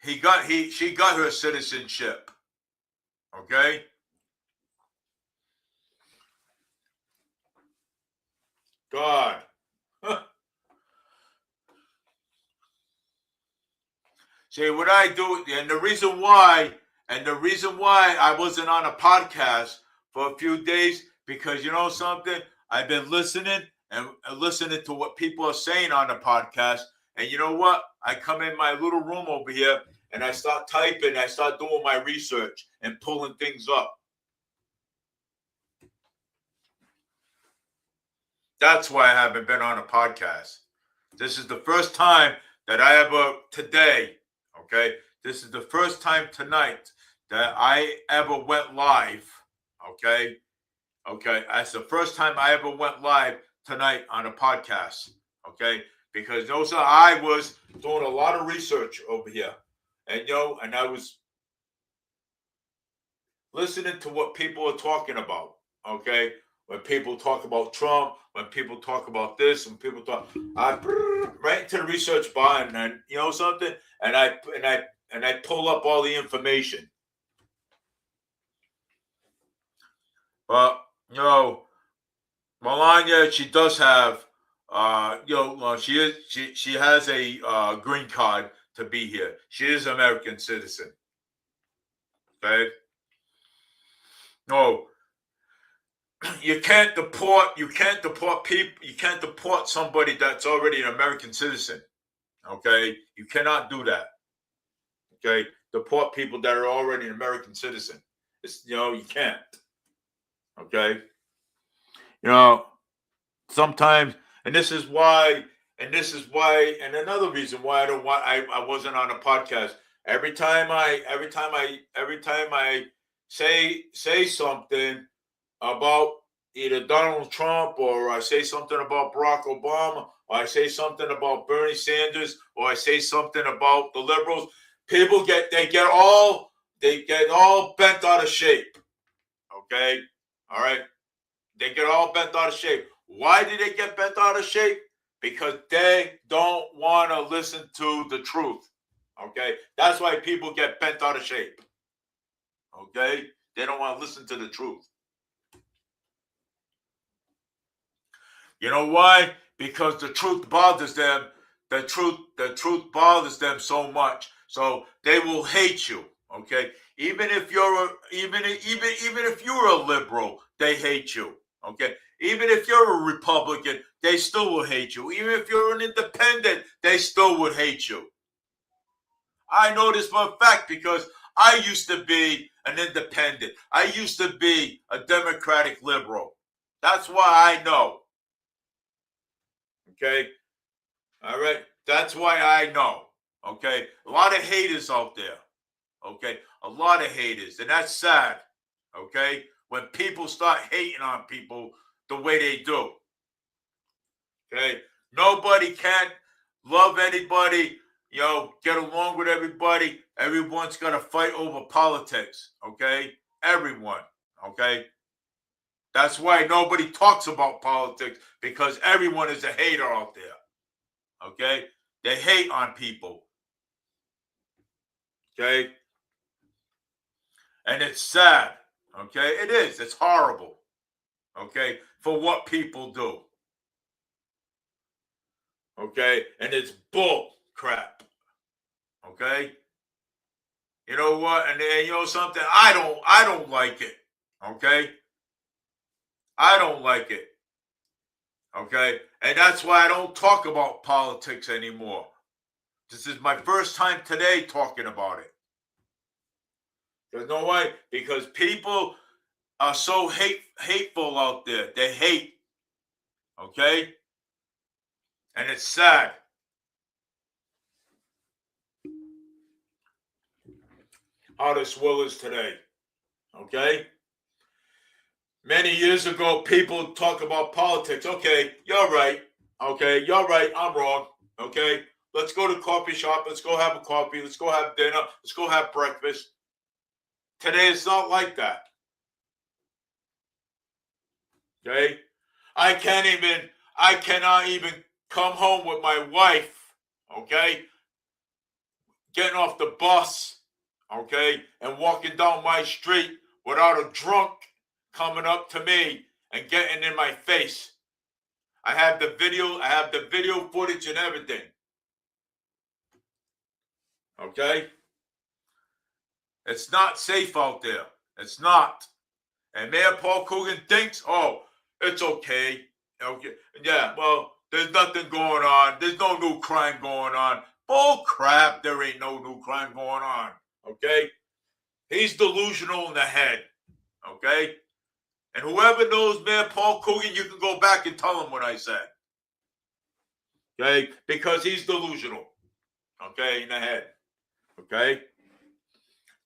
Speaker 1: She got her citizenship. Okay? God. See what I do, and the reason why I wasn't on a podcast for a few days, because you know something? I've been listening and listening to what people are saying on the podcast. And you know what? I come in my little room over here and I start typing, I start doing my research and pulling things up. That's why I haven't been on a podcast. This is the first time that I ever, today, okay? This is the first time tonight that I ever went live, okay? Okay, that's the first time I ever went live tonight on a podcast, okay? Because I was doing a lot of research over here, and and I was listening to what people are talking about, okay? When people talk about Trump, when people talk about this, when people talk, I right into the research bar, and then you know something, and I pull up all the information. But Melania, she does have, she has a green card to be here. She is an American citizen. Okay. No, you can't deport people. You can't deport somebody that's already an American citizen. Okay, you cannot do that. Okay, deport people that are already an American citizen. You can't. Okay, sometimes, and this is why, and another reason why I wasn't on a podcast, every time I say something about either Donald Trump, or I say something about Barack Obama, or I say something about Bernie Sanders, or I say something about the liberals, people get all bent out of shape. Okay? All right? They get all bent out of shape. Why do they get bent out of shape? Because they don't want to listen to the truth. Okay? That's why people get bent out of shape. Okay? They don't want to listen to the truth. You know why? Because the truth bothers them. The truth bothers them so much. So they will hate you. Okay? Even if you're a liberal, they hate you. Okay? Even if you're a Republican, they still will hate you. Even if you're an independent, they still would hate you. I know this for a fact because I used to be an independent. I used to be a Democratic liberal. That's why I know. Okay? All right? That's why I know. Okay? A lot of haters out there. Okay? A lot of haters. And that's sad. Okay? When people start hating on people the way they do. Okay? Nobody can love anybody, get along with everybody. Everyone's got to fight over politics. Okay? Everyone. Okay? That's why nobody talks about politics, because everyone is a hater out there. Okay? They hate on people. Okay? And it's sad. Okay? It is. It's horrible. Okay? For what people do. Okay? And it's bull crap. Okay? You know what? And then, you know something? I don't like it. Okay? I don't like it. Okay? And that's why I don't talk about politics anymore. This is my first time today talking about it. There's no way, because people are so hateful out there. They hate. Okay? And it's sad. How this world is today. Okay? Many years ago, people talk about politics. Okay, you're right. Okay, you're right. I'm wrong. Okay? Let's go to the coffee shop. Let's go have a coffee. Let's go have dinner. Let's go have breakfast. Today, it's not like that. Okay? I cannot even come home with my wife, okay, getting off the bus, okay, and walking down my street without a drunk coming up to me and getting in my face. I have the video footage and everything. Okay? It's not safe out there. It's not. And Mayor Paul Coogan thinks, oh, it's okay. Okay. Yeah, well, there's nothing going on. There's no new crime going on. Bull crap, there ain't no new crime going on. Okay? He's delusional in the head. Okay? And whoever knows Mayor Paul Coogan, you can go back and tell him what I said. Okay? Because he's delusional. Okay? In the head. Okay?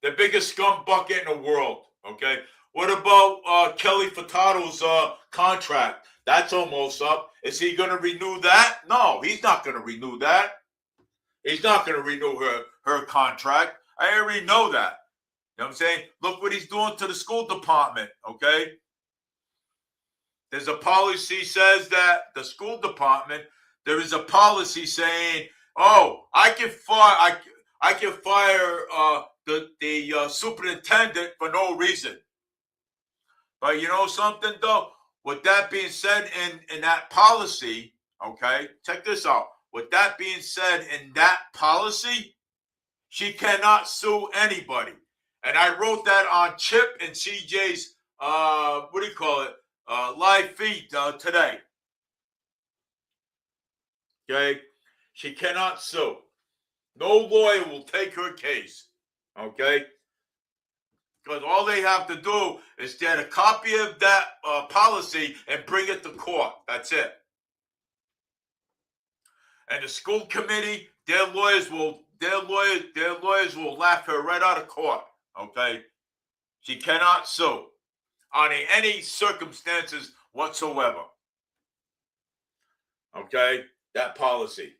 Speaker 1: The biggest scum bucket in the world. Okay? What about Kelly Furtado's contract? That's almost up. Is he going to renew that? No, he's not going to renew that. He's not going to renew her contract. I already know that. You know what I'm saying? Look what he's doing to the school department, okay? There's a policy says that the school department, there is a policy saying, oh, I can fire the superintendent for no reason. But you know something, though? With that being said, in that policy, okay, check this out. With that being said, in that policy, she cannot sue anybody. And I wrote that on Chip and CJ's, live feed today. Okay? She cannot sue. No lawyer will take her case. Okay? Because all they have to do is get a copy of that policy and bring it to court. That's it. And the school committee, their lawyers will their lawyers will laugh her right out of court. Okay, she cannot sue on any circumstances whatsoever. Okay, that policy.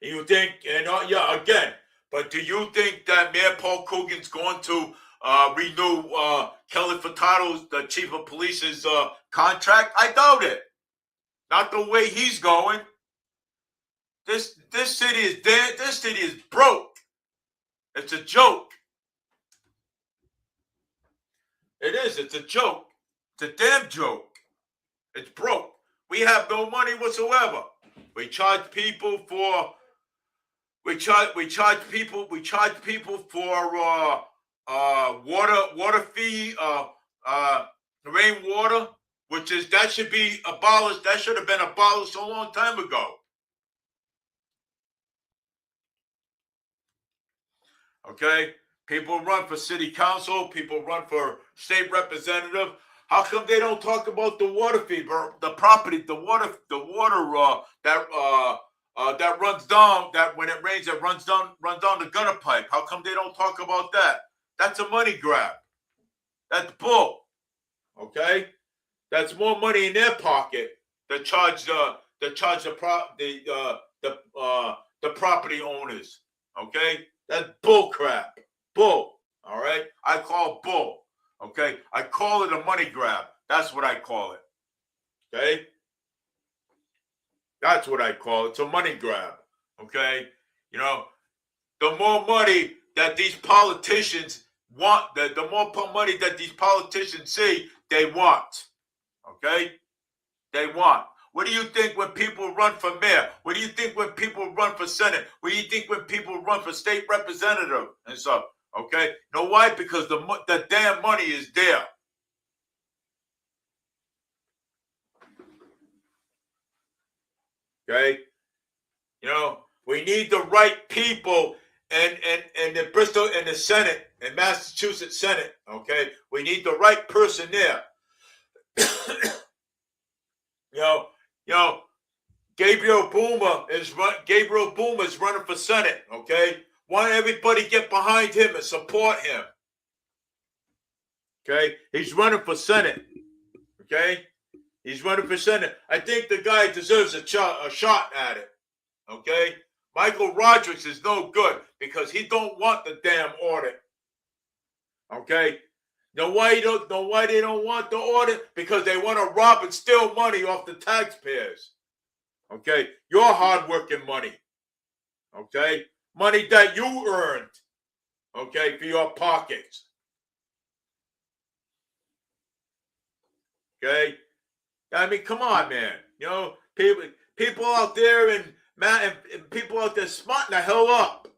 Speaker 1: You think, yeah, again, but do you think that Mayor Paul Coogan's going to renew Kelly Furtado's, the chief of police's contract? I doubt it. Not the way he's going. This city is dead. This city is broke. It's a joke. It is. It's a joke. It's a damn joke. It's broke. We have no money whatsoever. We charge people for for water fee, rainwater, that should be abolished. That should have been abolished a long time ago. Okay, people run for city council. People run for state representative. How come they don't talk about the water fee, the property, the water that runs down, that when it rains, it runs down the gutter pipe? How come they don't talk about that? That's a money grab. That's bull. Okay, that's more money in their pocket to charge the property owners. Okay, that's bull crap. Bull. All right, I call bull. Okay, I call it a money grab. That's what I call it. Okay, that's what I call it. It's a money grab. Okay, the more money that these politicians want, the more money that these politicians see, they want. Okay, they want. What do you think when people run for mayor? What do you think when people run for senate? What do you think when people run for state representative and stuff? Okay, you know why? Because the damn money is there. Okay, we need the right people and the Bristol and the Senate and Massachusetts Senate. Okay, we need the right person there. Gabriel Boomer is running for Senate. Okay, why don't everybody get behind him and support him? Okay, he's running for Senate. Okay, he's running for Senate. I think the guy deserves a shot at it. Okay, Michael Rodriguez is no good because he don't want the damn audit. Okay, why they don't want the audit? Because they want to rob and steal money off the taxpayers. Okay, your hard-working money. Okay, money that you earned. Okay, for your pockets. Okay, I mean, come on, man. People out there and people out there smarting the hell up.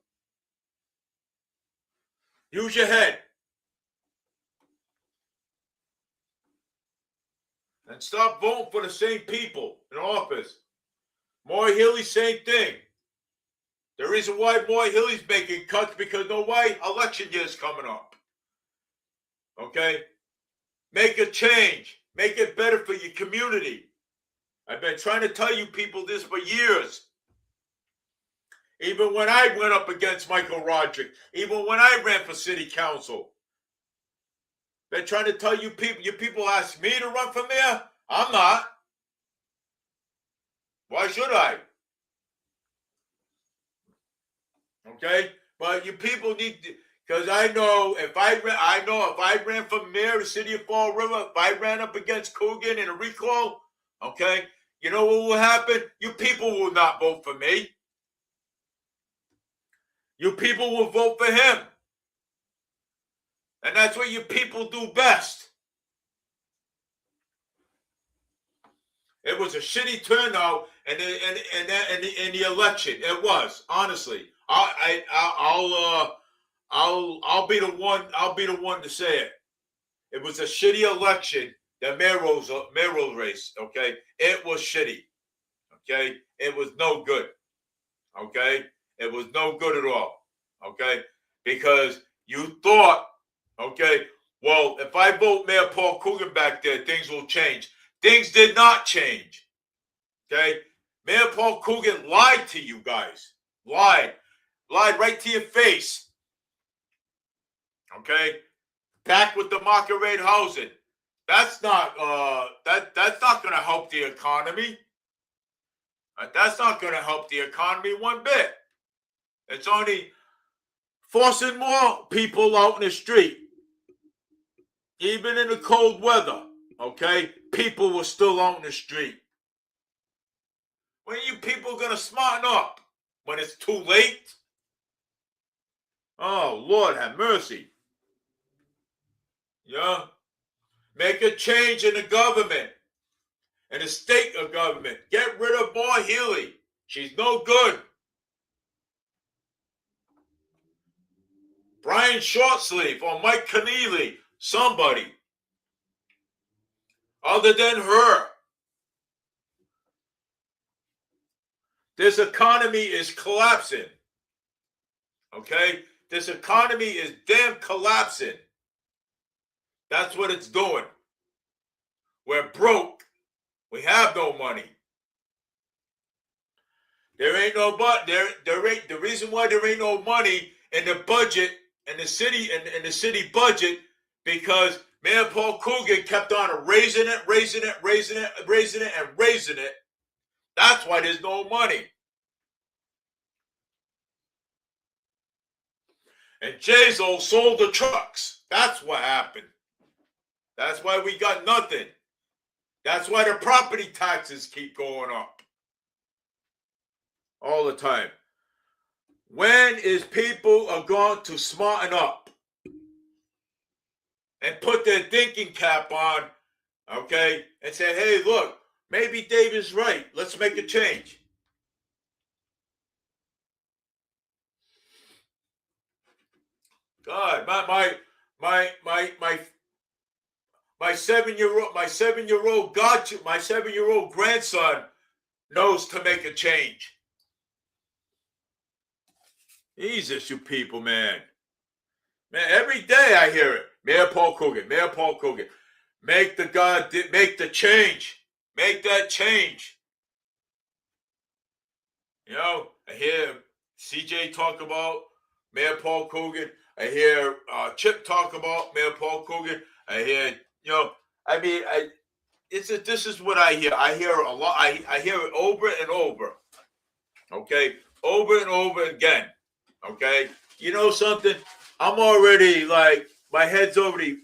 Speaker 1: Use your head. And stop voting for the same people in office. Moore Healey, same thing. The reason why Moore Healey's making cuts because why? Election year is coming up. Okay? Make a change. Make it better for your community. I've been trying to tell you people this for years. Even when I went up against Michael Roderick, even when I ran for city council. Been trying to tell you people ask me to run for mayor? I'm not. Why should I? Okay? But you people need to, because I know if I ran for mayor of the city of Fall River, if I ran up against Coogan in a recall, okay, you know what will happen? You people will not vote for me. You people will vote for him. And that's what you people do best. It was a shitty turnout in the election. It was, honestly. I'll be the one. I'll be the one to say it. It was a shitty election. The mayoral race. Okay, it was shitty. Okay, it was no good. Okay, it was no good at all. Okay, because you thought, okay, well, if I vote Mayor Paul Coogan back there, things will change. Things did not change. Okay, Mayor Paul Coogan lied to you guys. Lied right to your face. Okay? Back with the market rate housing. That's not that's not going to help the economy. That's not going to help the economy one bit. It's only forcing more people out in the street. Even in the cold weather, okay? People were still out in the street. When are you people going to smarten up? When it's too late? Oh, Lord have mercy. Yeah? Make a change in the government. In the state of government. Get rid of Maura Healey. She's no good. Brian Shortsleeve or Mike Keneally. Somebody. Other than her. This economy is collapsing. Okay? This economy is damn collapsing. That's what it's doing. We're broke. We have no money. There ain't no there ain't the reason why there ain't no money in the budget in the city in the city budget because Mayor Paul Coogan kept on raising it. That's why there's no money. And Jazo sold the trucks. That's what happened. That's why we got nothing. That's why the property taxes keep going up. All the time. When is people are going to smarten up and put their thinking cap on, okay, and say, hey, look, maybe Dave is right. Let's make a change. God, my 7-year-old grandson knows to make a change. Jesus, you people, man. Man, every day I hear it. Mayor Paul Coogan. Make the change. Make that change. You know, I hear CJ talk about Mayor Paul Coogan. I hear Chip talk about Mayor Paul Coogan. I hear, this is what I hear. I hear a lot. I hear it over and over. Okay? Over and over again. Okay? You know something? I'm already my head's already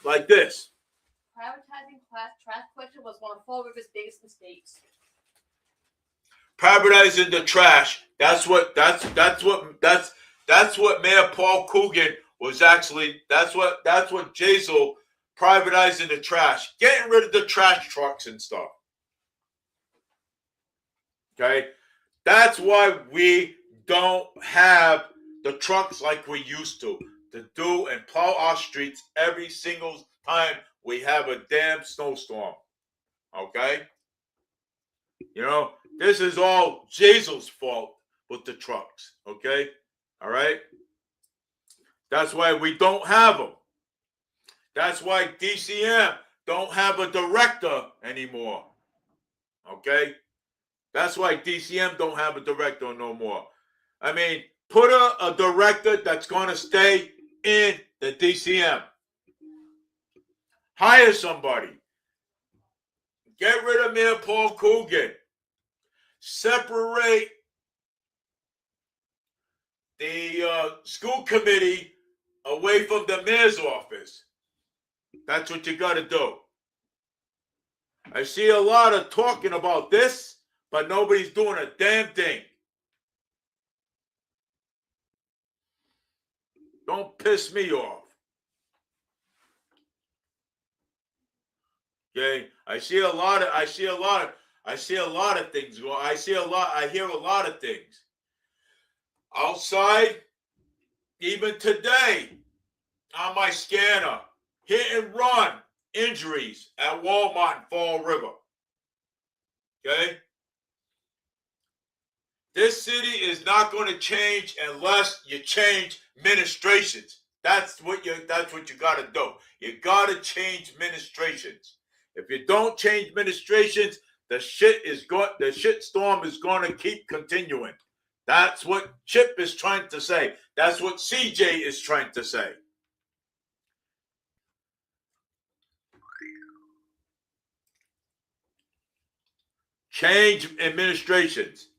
Speaker 1: like this.
Speaker 2: Privatizing trash collection was one of Fall River's biggest mistakes.
Speaker 1: Privatizing the trash. That's what Mayor Paul Coogan was actually. That's what Jazel privatizing the trash, getting rid of the trash trucks and stuff. Okay, that's why we don't have the trucks like we used to do and plow our streets every single time we have a damn snowstorm. Okay, you know. This is all Jazel's fault with the trucks, okay? All right? That's why we don't have them. That's why DCM don't have a director anymore, okay? That's why DCM don't have a director no more. I mean, put a director that's going to stay in the DCM. Hire somebody. Get rid of Mayor Paul Coogan. Separate the school committee away from the mayor's office. That's what you got to do. I see a lot of talking about this, but nobody's doing a damn thing. Don't piss me off. Okay? I hear a lot of things. I hear a lot of things. Outside, even today, on my scanner, hit and run injuries at Walmart in Fall River. Okay? This city is not going to change unless you change administrations. That's what you got to do. You got to change administrations. If you don't change administrations, the shit storm is going to keep continuing. That's what Chip is trying to say. That's what CJ is trying to say. Change administrations.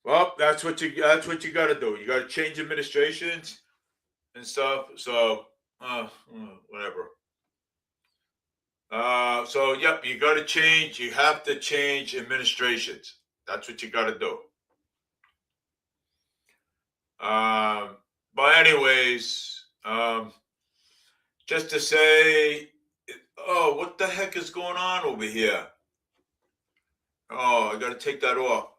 Speaker 1: Well, that's what you got to do. You got to change administrations and stuff. So, whatever. So yep, you got to change. You have to change administrations. That's what you got to do. But anyways, just to say, oh, what the heck is going on over here? Oh, I got to take that off.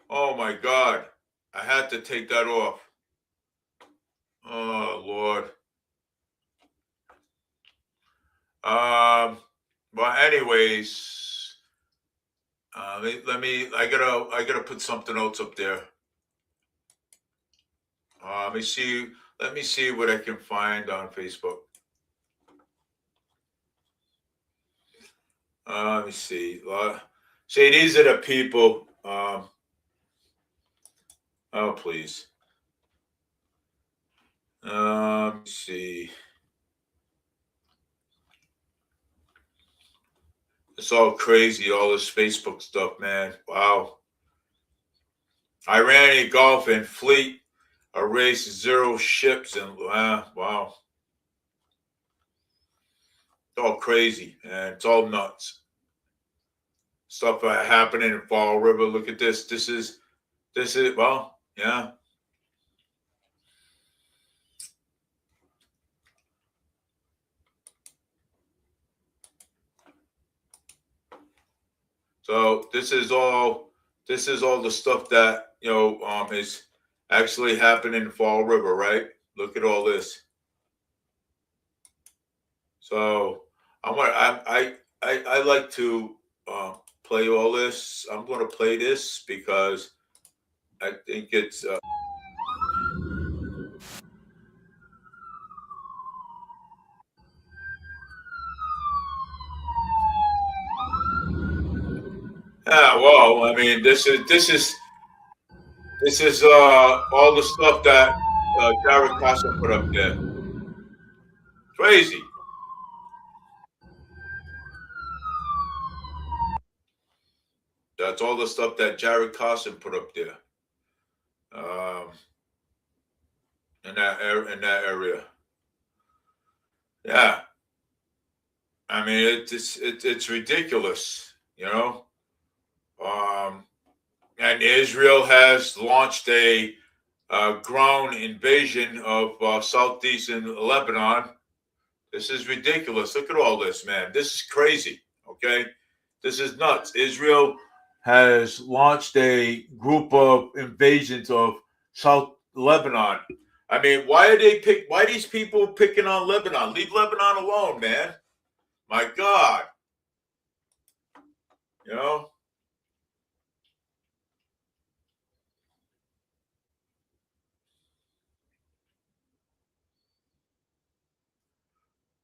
Speaker 1: Oh my God, I had to take that off. Oh Lord. But anyways, let me. I gotta put something else up there. Let me see. Let me see what I can find on Facebook. Let me see. See, these are the people. Oh, please. Let me see. It's all crazy, all this Facebook stuff, man. Wow. Iranian Gulf and fleet erased 0 ships and wow. It's all crazy, man. It's all nuts. Stuff happening in Fall River. Look at this. This is well, yeah. So this is all the stuff that is actually happening in Fall River, right? Look at all this. So I like to play all this. I'm going to play this because I think it's. Yeah, well, I mean, this is all the stuff that Jared Costa put up there. Crazy. That's all the stuff that Jared Carson put up there. In that area. Yeah. I mean, it's ridiculous, And Israel has launched a ground invasion of southeastern Lebanon. This is ridiculous. Look at all this, man. This is crazy. Okay, this is nuts. Israel has launched a group of invasions of South Lebanon. I mean, why are these people picking on Lebanon? Leave Lebanon alone, man. My God.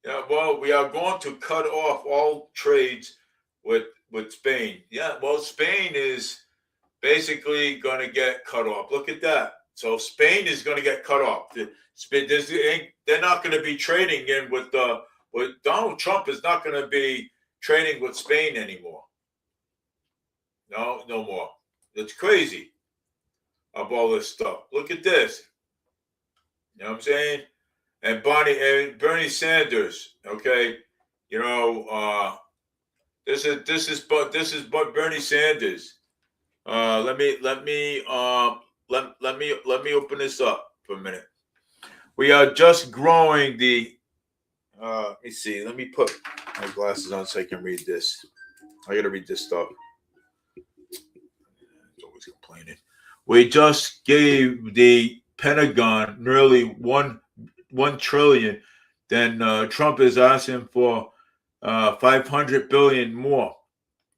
Speaker 1: Yeah, well, we are going to cut off all trades with Spain. Yeah, well, Spain is basically going to get cut off. Look at that. So Spain is going to get cut off. They're not going to be trading in with Donald Trump is not going to be trading with Spain anymore. No more. It's crazy of all this stuff. Look at this. You know what I'm saying? And Bernie Sanders. Okay, this is Bernie Sanders. Let me open this up for a minute. We are just growing the. Let me see. Let me put my glasses on so I can read this. I got to read this stuff. It's always complaining. We just gave the Pentagon nearly $1 trillion. Then Trump is asking for $500 billion more.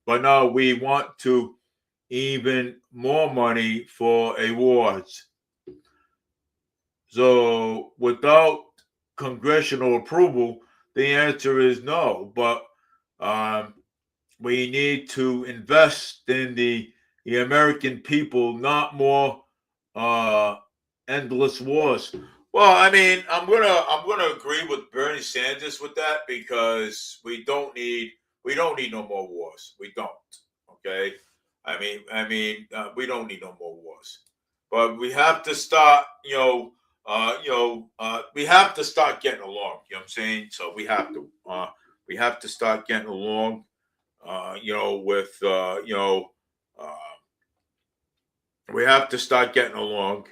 Speaker 1: But now we want to even more money for awards. So without congressional approval, the answer is no. But we need to invest in the American people, not more endless wars. Well, I mean, I'm gonna agree with Bernie Sanders with that because we don't need no more wars. We don't. Okay. We don't need no more wars. But we have to start, we have to start getting along. You know what I'm saying? So we have to start getting along. With uh, we have to start getting along.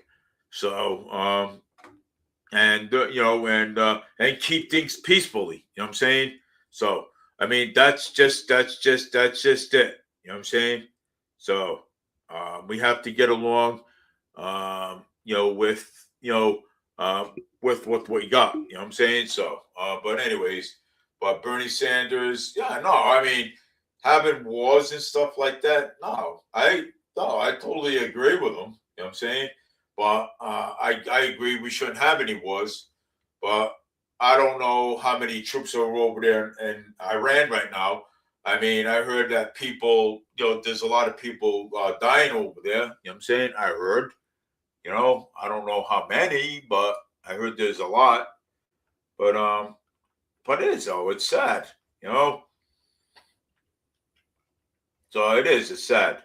Speaker 1: So and keep things peacefully. You know what I'm saying? So I mean that's just it. You know what I'm saying? So we have to get along. With with what we got. You know what I'm saying? So but anyways, but Bernie Sanders, yeah, no, I mean having wars and stuff like that. No, I totally agree with him. You know what I'm saying? But I agree we shouldn't have any wars. But I don't know how many troops are over there in Iran right now. I mean, I heard that people, there's a lot of people dying over there. You know what I'm saying? I heard. I don't know how many, but I heard there's a lot. But but it is though. It's sad. You know. So it is. It's sad.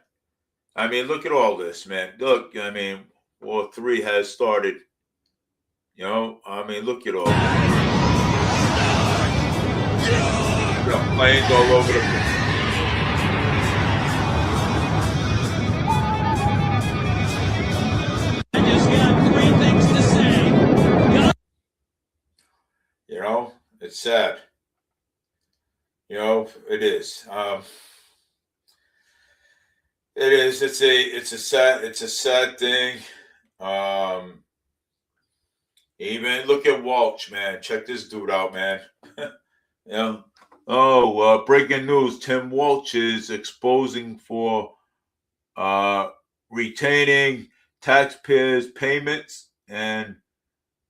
Speaker 1: I mean, look at all this, man. Look, I mean, War 3 has started. I mean, look at all planes all over the place.
Speaker 4: I just got 3 things to say.
Speaker 1: It's sad. It is. It is. It's a sad thing. Um, Even look at Walsh, man. Check this dude out, man. Yeah. Oh, breaking news: Tim Walsh is exposing for uh, retaining taxpayers' payments and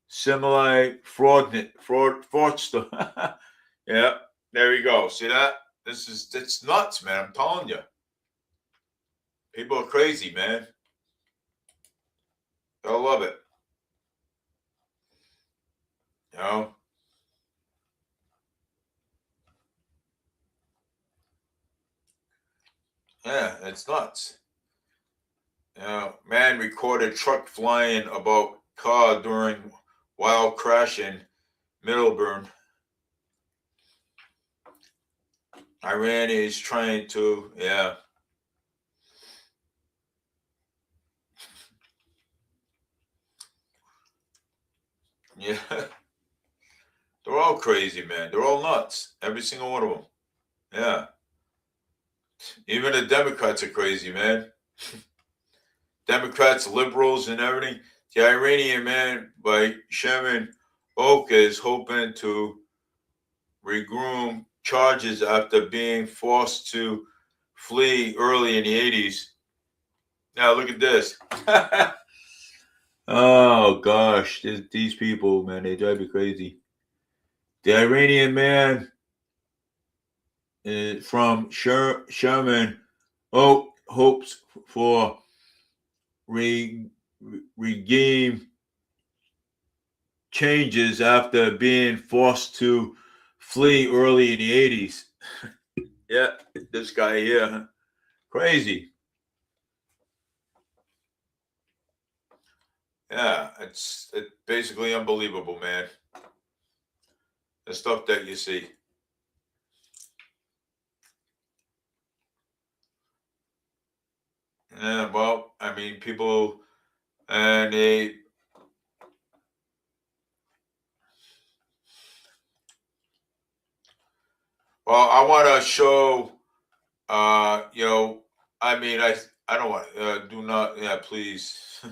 Speaker 1: similar fraudster. Yeah, there you go. See that? It's nuts, man. I'm telling you, people are crazy, man. I love it. You know. Yeah, it's nuts. Man recorded truck flying about car during while crash in Middleburn. Iran is trying to, yeah. Yeah. They're all crazy, man. They're all nuts. Every single one of them. Yeah. Even the Democrats are crazy, man. Democrats, liberals, and everything. The Iranian man by Sherman Oak is hoping to regroom charges after being forced to flee early in the 80s. Now, look at this. Oh, gosh. These people, man, they drive me crazy. The Iranian man from Sherman Oak hopes for regain changes after being forced to flee early in the 80s. Yeah, this guy here, crazy. Yeah, it's basically unbelievable, man. The stuff that you see. Yeah, well, I mean, people, and they, well, I want to show, I mean, I don't want, do not, yeah, please.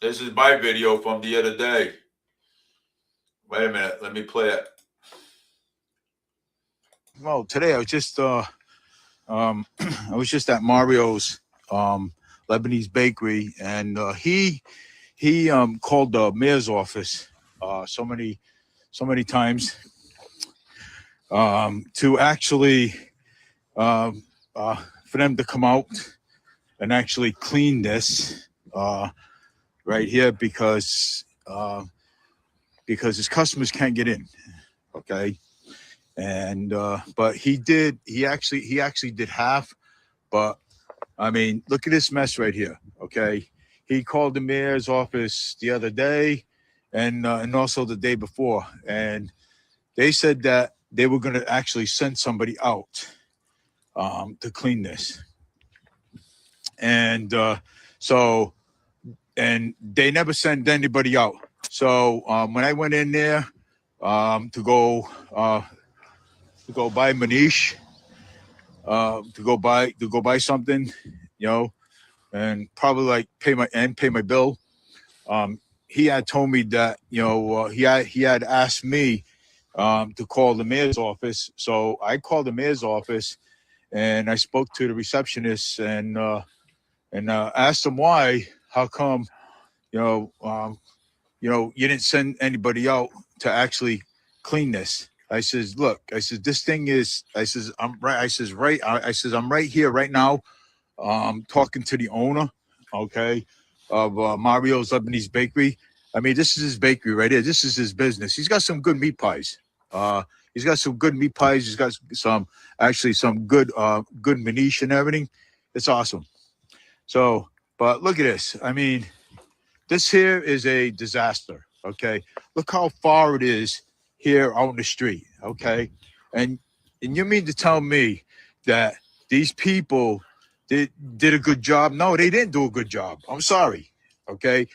Speaker 1: This is my video from the other day. Wait a minute, let me play it.
Speaker 5: Well, today I was just I was just at Mario's Lebanese bakery, and he called the mayor's office so many times to actually for them to come out and actually clean this right here because his customers can't get in. Okay. And but he actually did half. But I mean, look at this mess right here. Okay. He called the mayor's office the other day and also the day before, and they said that they were going to actually send somebody out to clean this. And and they never sent anybody out. So when I went in there to go buy Manish, to go buy something, and probably like pay my bill. He had told me that he had asked me to call the mayor's office. So I called the mayor's office and I spoke to the receptionist and asked them why. How come you didn't send anybody out to actually clean this? I says, look, I says, this thing is, I'm right here right now, talking to the owner, okay, of Mario's Lebanese Bakery. I mean, this is his bakery right here. This is his business. He's got some good meat pies. He's got some good meat pies. He's got some good manish and everything. It's awesome. So, but look at this. I mean, this here is a disaster. Okay, look how far it is here out in the street. Okay, and you mean to tell me that these people did a good job? No, they didn't do a good job. I'm sorry. Okay,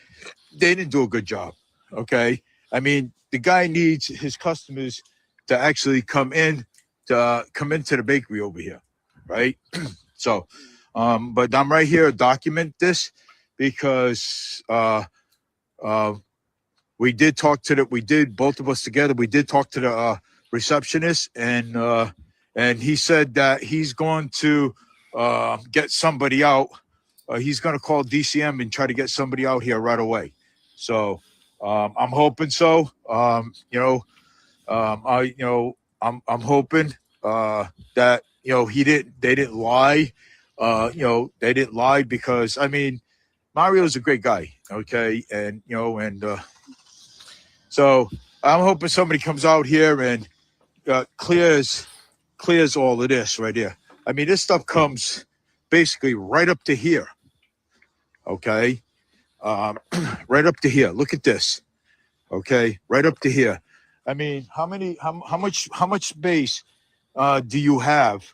Speaker 5: they didn't do a good job. Okay, I mean, the guy needs his customers to actually come into the bakery over here, right? So, but I'm right here to document this because we did talk to both of us together. We did talk to the receptionist, and he said that he's going to get somebody out. He's going to call DCM and try to get somebody out here right away. So I'm hoping so. I'm hoping that they didn't lie. They didn't lie because I mean, Mario's a great guy. Okay, and so I'm hoping somebody comes out here and clears all of this right here. I mean, this stuff comes basically right up to here. Okay, right up to here. Look at this. Okay, right up to here. I mean, how much space do you have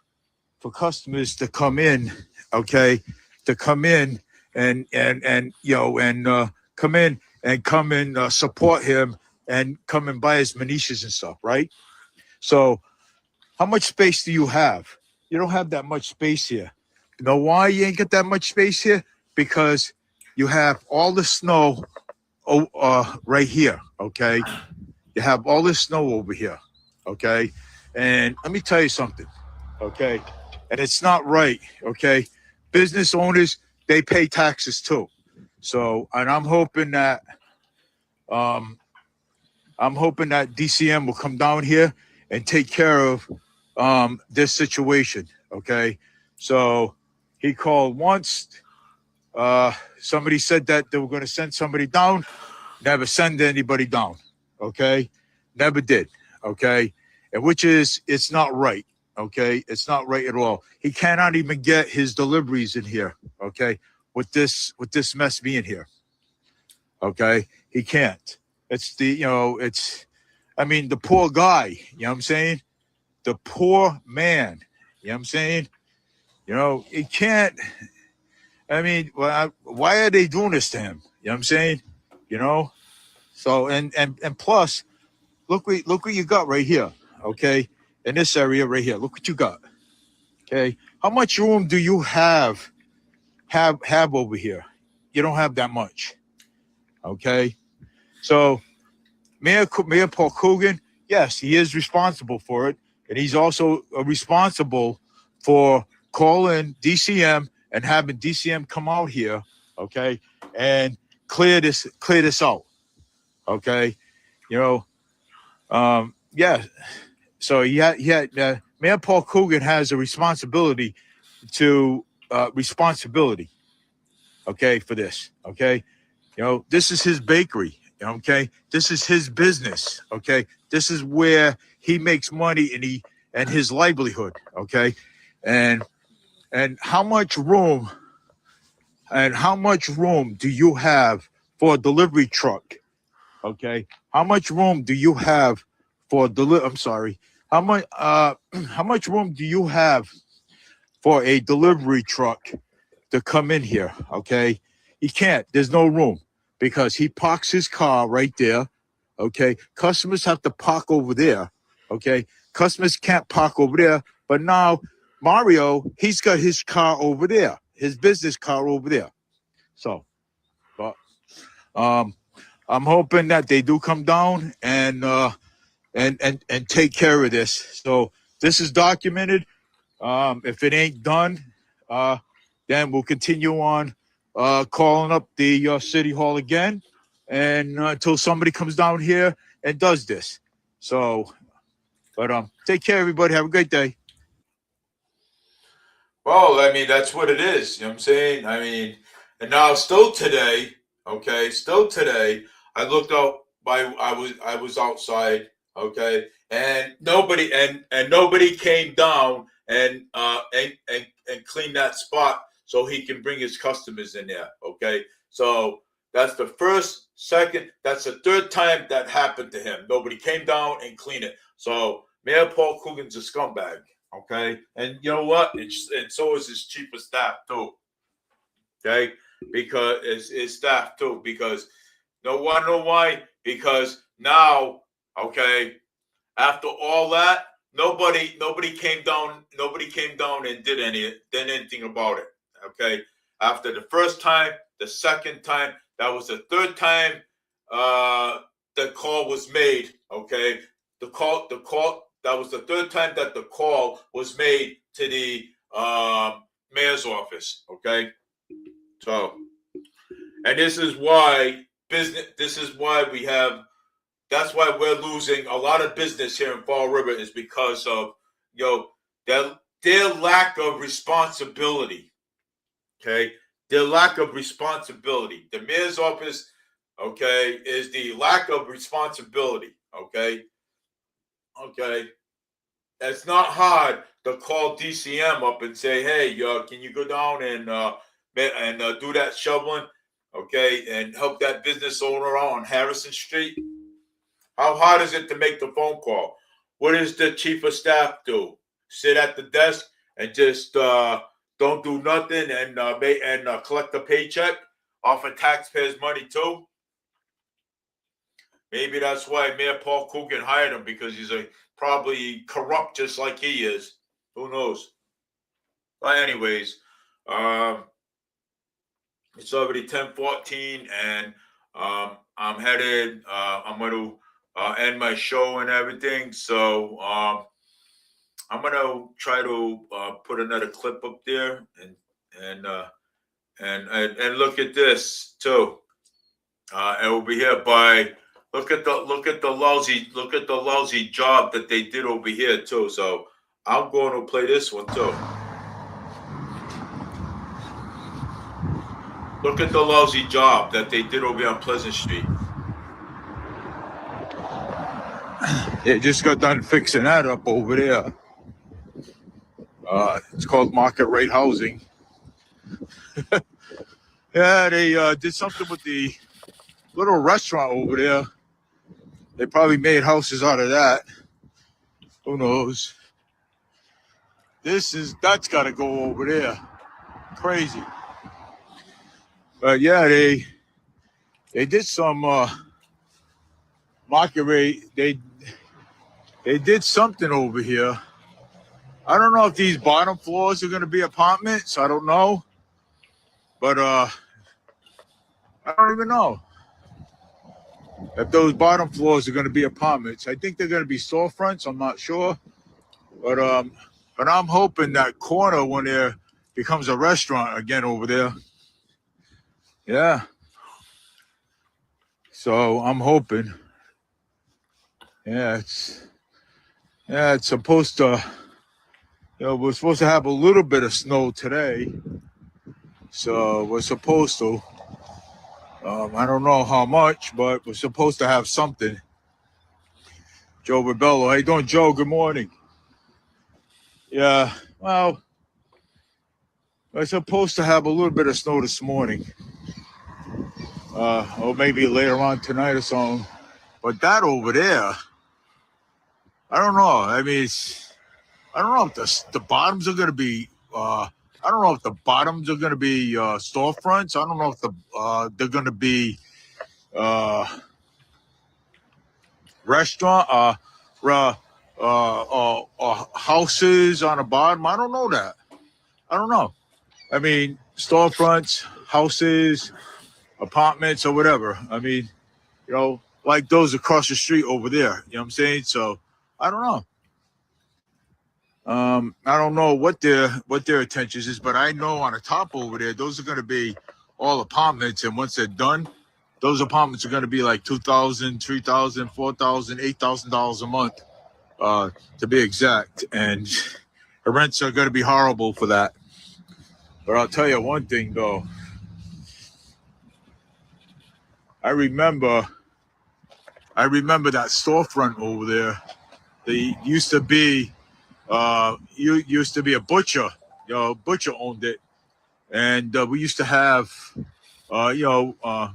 Speaker 5: for customers to come in? Okay, to come in and come in and support him and come and buy his manishas and stuff, right? So how much space do you have? You don't have that much space here. You know why you ain't got that much space here? Because you have all the snow right here, okay? You have all this snow over here, okay? And let me tell you something, okay? And it's not right, okay? Business owners, they pay taxes too. So, and I'm hoping that DCM will come down here and take care of this situation, okay? So he called once. Somebody said that they were going to send somebody down. Never send anybody down, okay? Never did, okay? And it's not right, okay? It's not right at all. He cannot even get his deliveries in here, okay? With this mess being here, okay? He can't. I mean, the poor guy, you know what I'm saying? The poor man, you know what I'm saying? He can't, I mean, why are they doing this to him? You know what I'm saying? So, and plus, look what you got right here, okay? In this area right here, look what you got, okay? How much room do you have over here? You don't have that much. Okay, so Mayor Paul Coogan, yes, he is responsible for it, and he's also responsible for calling DCM and having DCM come out here, okay, and clear this out, okay, yeah. So Mayor Paul Coogan has a responsibility okay, for this, okay. This is his bakery, okay. This is his business, okay. This is where he makes money and his livelihood, okay. And how much room do you have for a delivery truck, okay? How much room do you have for how much room do you have for a delivery truck to come in here, okay? He can't. There's no room because he parks his car right there, okay? Customers have to park over there, okay? Customers can't park over there, but now Mario, he's got his car over there, his business car over there. So, but I'm hoping that they do come down and take care of this. So this is documented. If it ain't done, then we'll continue on calling up the city hall again, and until somebody comes down here and does this. So, but take care, everybody. Have a great day.
Speaker 1: Well, I mean, that's what it is. You know what I'm saying? I mean, and now still today, okay, I looked out I was outside, okay, and nobody came down and cleaned that spot so he can bring his customers in there, okay? So that's the first, second, that's the third time that happened to him. Nobody came down and cleaned it. So Mayor Paul Coogan's a scumbag. Okay, and you know what? And so is his chief of staff too. Okay, because his staff too. Because no one know why? Because now, okay, after all that, nobody came down and did anything about it. Okay, after the first time, the second time, that was the third time. The call was made. Okay, the call. That was the third time that the call was made to the mayor's office. Okay, so, and this is why we have. That's why we're losing a lot of business here in Fall River is because of their lack of responsibility. Okay, their lack of responsibility. The mayor's office, okay, is the lack of responsibility. Okay. It's not hard to call DCM up and say, "Hey, can you go down and do that shoveling, okay, and help that business owner out on Harrison Street?" How hard is it to make the phone call? What does the chief of staff do? Sit at the desk and just don't do nothing and collect a paycheck off of taxpayers' money too? Maybe that's why Mayor Paul Coogan hired him, because he's probably corrupt just like he is. Who knows? But anyways, it's already 10:14, and I'm headed. I'm going to end my show and everything. So I'm going to try to put another clip up there and look at this too. And we'll be here by. Look at the lousy job that they did over here too. So I'm going to play this one too. Look at the lousy job that they did over here on Pleasant Street.
Speaker 5: They just got done fixing that up over there. It's called market rate housing. Yeah, they did something with the little restaurant over there. They probably made houses out of that. Who knows? That's got to go over there. Crazy. But yeah, they did some market rate. They did something over here. I don't know if these bottom floors are going to be apartments. I don't know. But I don't even know. if those bottom floors are going to be apartments. I think they're going to be storefronts. I'm not sure, but I'm hoping that corner when there becomes a restaurant again over there. Yeah. So I'm hoping. Yeah, it's supposed to. We're supposed to have a little bit of snow today, so we're supposed to. I don't know how much, but we're supposed to have something. Joe Rebello. How you doing, Joe? Good morning. Yeah, well, we're supposed to have a little bit of snow this morning. Or maybe later on tonight or something. But that over there, I don't know. I mean, I don't know if the bottoms are going to be. I don't know if the bottoms are going to be storefronts. I don't know if they're going to be restaurant, houses on the bottom. I don't know that. I don't know. I mean, storefronts, houses, apartments, or whatever. I mean, like those across the street over there. You know what I'm saying? So I don't know. I don't know what their intentions is, but I know on the top over there, those are going to be all apartments, and once they're done, those apartments are going to be like $2,000, $3,000, $4,000, $8,000 a month, to be exact. And the rents are going to be horrible for that. But I'll tell you one thing though. I remember that storefront over there. They used to be a butcher. Butcher owned it, and we used to have, we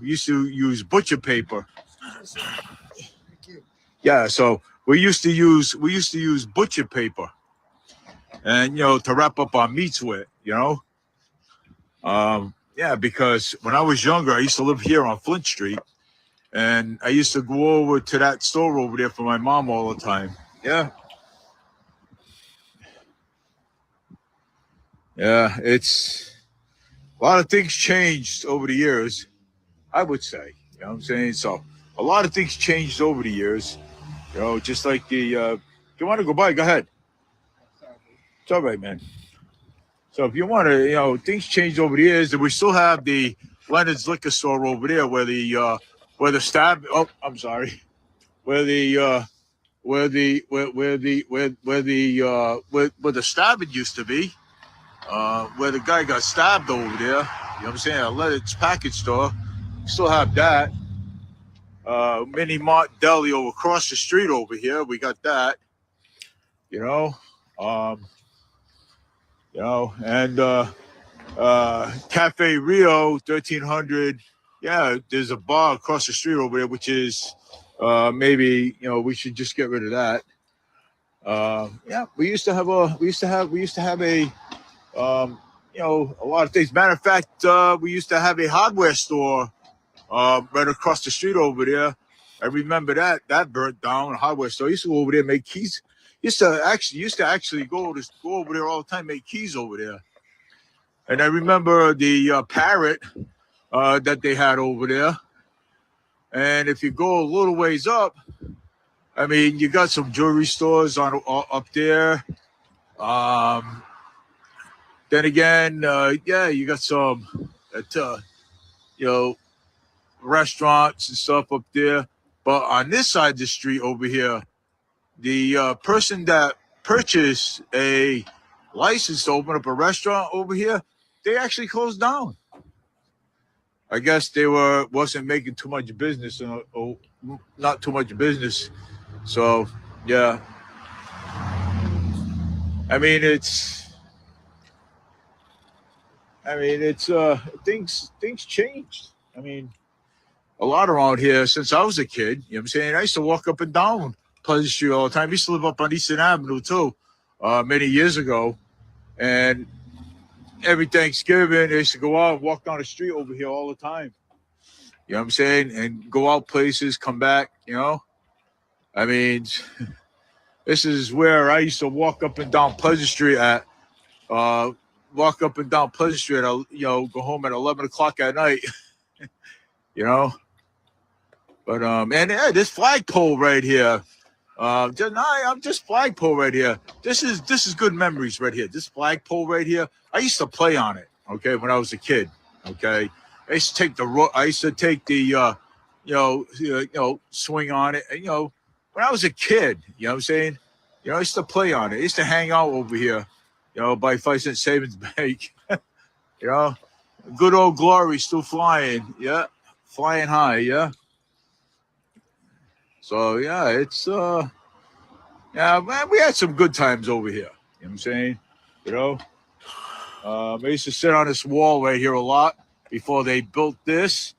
Speaker 5: used to use butcher paper. Yeah, so we used to use butcher paper, and to wrap up our meats with. Yeah, because when I was younger, I used to live here on Flint Street, and I used to go over to that store over there for my mom all the time. Yeah. Yeah, it's a lot of things changed over the years, I would say. You know what I'm saying? So a lot of things changed over the years. Just like if you want to go by, go ahead. It's all right, man. So if you want to, things changed over the years, and we still have the Leonard's liquor store over there where the stab. Oh, I'm sorry. Where the stabbing used to be. Where the guy got stabbed over there. You know what I'm saying? A Leonard's package store. Still have that. Mini Mart Deli over across the street over here. We got that. And Cafe Rio 1300. Yeah, there's a bar across the street over there, which is maybe we should just get rid of that. Yeah, we used to have a a lot of things. Matter of fact, we used to have a hardware store right across the street over there. I remember that burnt down. A hardware store. I used to go over there and make keys. Used to actually go over there all the time, make keys over there. And I remember the Parrot that they had over there. And if you go a little ways up, I mean, you got some jewelry stores up there. Then again, you got some, restaurants and stuff up there. But on this side of the street over here, the person that purchased a license to open up a restaurant over here, they actually closed down. I guess they wasn't making too much business, or not too much business. So yeah, I mean it's things changed. I mean, a lot around here since I was a kid. You know what I'm saying? I used to walk up and down Pleasant Street all the time. I used to live up on Eastern Avenue too, many years ago. And every Thanksgiving, I used to go out and walk down the street over here all the time. You know what I'm saying? And go out places, come back, I mean, this is where I used to walk up and down Pleasant Street at, go home at 11 o'clock at night, But and yeah, this flagpole right here. I'm just flagpole right here. This is good memories right here. This flagpole right here. I used to play on it. Okay, when I was a kid. Okay, I used to take the swing on it. When I was a kid. You know what I'm saying? I used to play on it. I used to hang out over here. By 5-cent savings bank. you know, Good old glory still flying. Yeah, flying high. Yeah. So yeah, it's yeah, man, we had some good times over here. You know what I'm saying? You know, I used to sit on this wall right here a lot before they built this.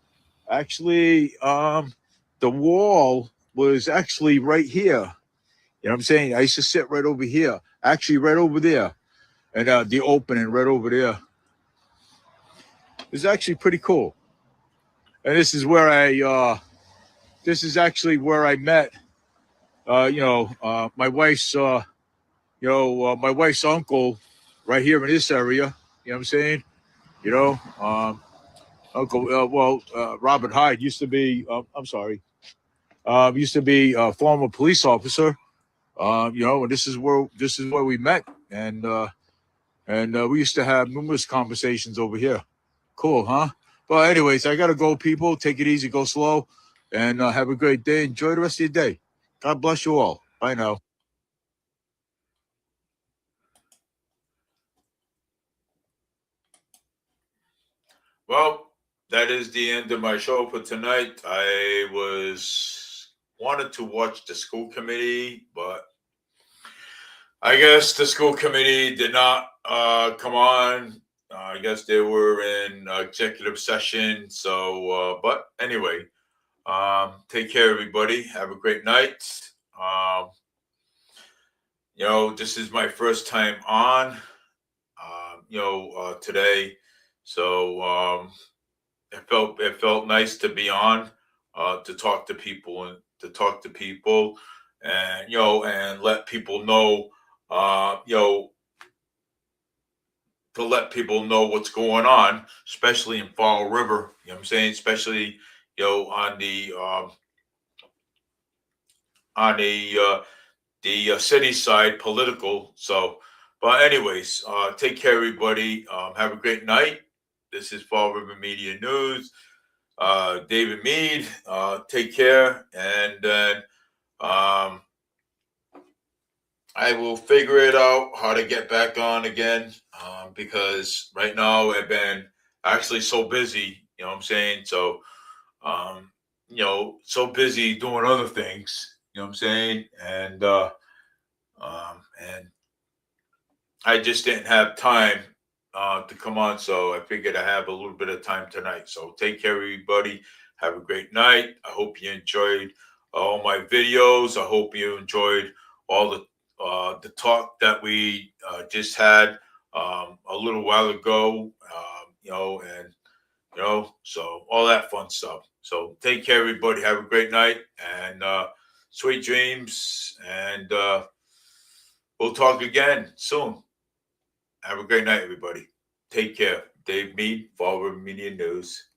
Speaker 5: Actually, the wall was actually right here. You know what I'm saying? I used to sit right over here, actually right over there, and the opening right over there. It's actually pretty cool. And this is where this is actually where I met, my wife's, my wife's uncle right here in this area. You know what I'm saying? You know, Uncle, Robert Hyde used to be, used to be a former police officer. And this is where we met, and we used to have numerous conversations over here. Cool, huh? Well, anyways, I gotta go, people. Take it easy, go slow, and have a great day. Enjoy the rest of your day. God bless you all. Bye now.
Speaker 1: Well, that is the end of my show for tonight. I wanted to watch the school committee, but I guess the school committee did not come on. I guess they were in executive session. So, but anyway, take care, everybody. Have a great night. Um, this is my first time on, today. So it felt nice to be on, to talk to people and let people know, to let people know what's going on, especially in Fall River. You know what I'm saying? Especially, on the city side, political. So, but anyways, take care, everybody. Have a great night. This is Fall River Media News. David Mead. Take care, and then I will figure it out how to get back on again, because right now I've been actually so busy. You know what I'm saying? So, um, so busy doing other things. You know what I'm saying? And I just didn't have time to come on, so I figured I have a little bit of time tonight. So take care, everybody. Have a great night. I hope you enjoyed all my videos. I hope you enjoyed all the talk that we just had a little while ago. So all that fun stuff. So take care, everybody. Have a great night and sweet dreams. And we'll talk again soon. Have a great night, everybody. Take care. Dave Mead, Fall River Media News.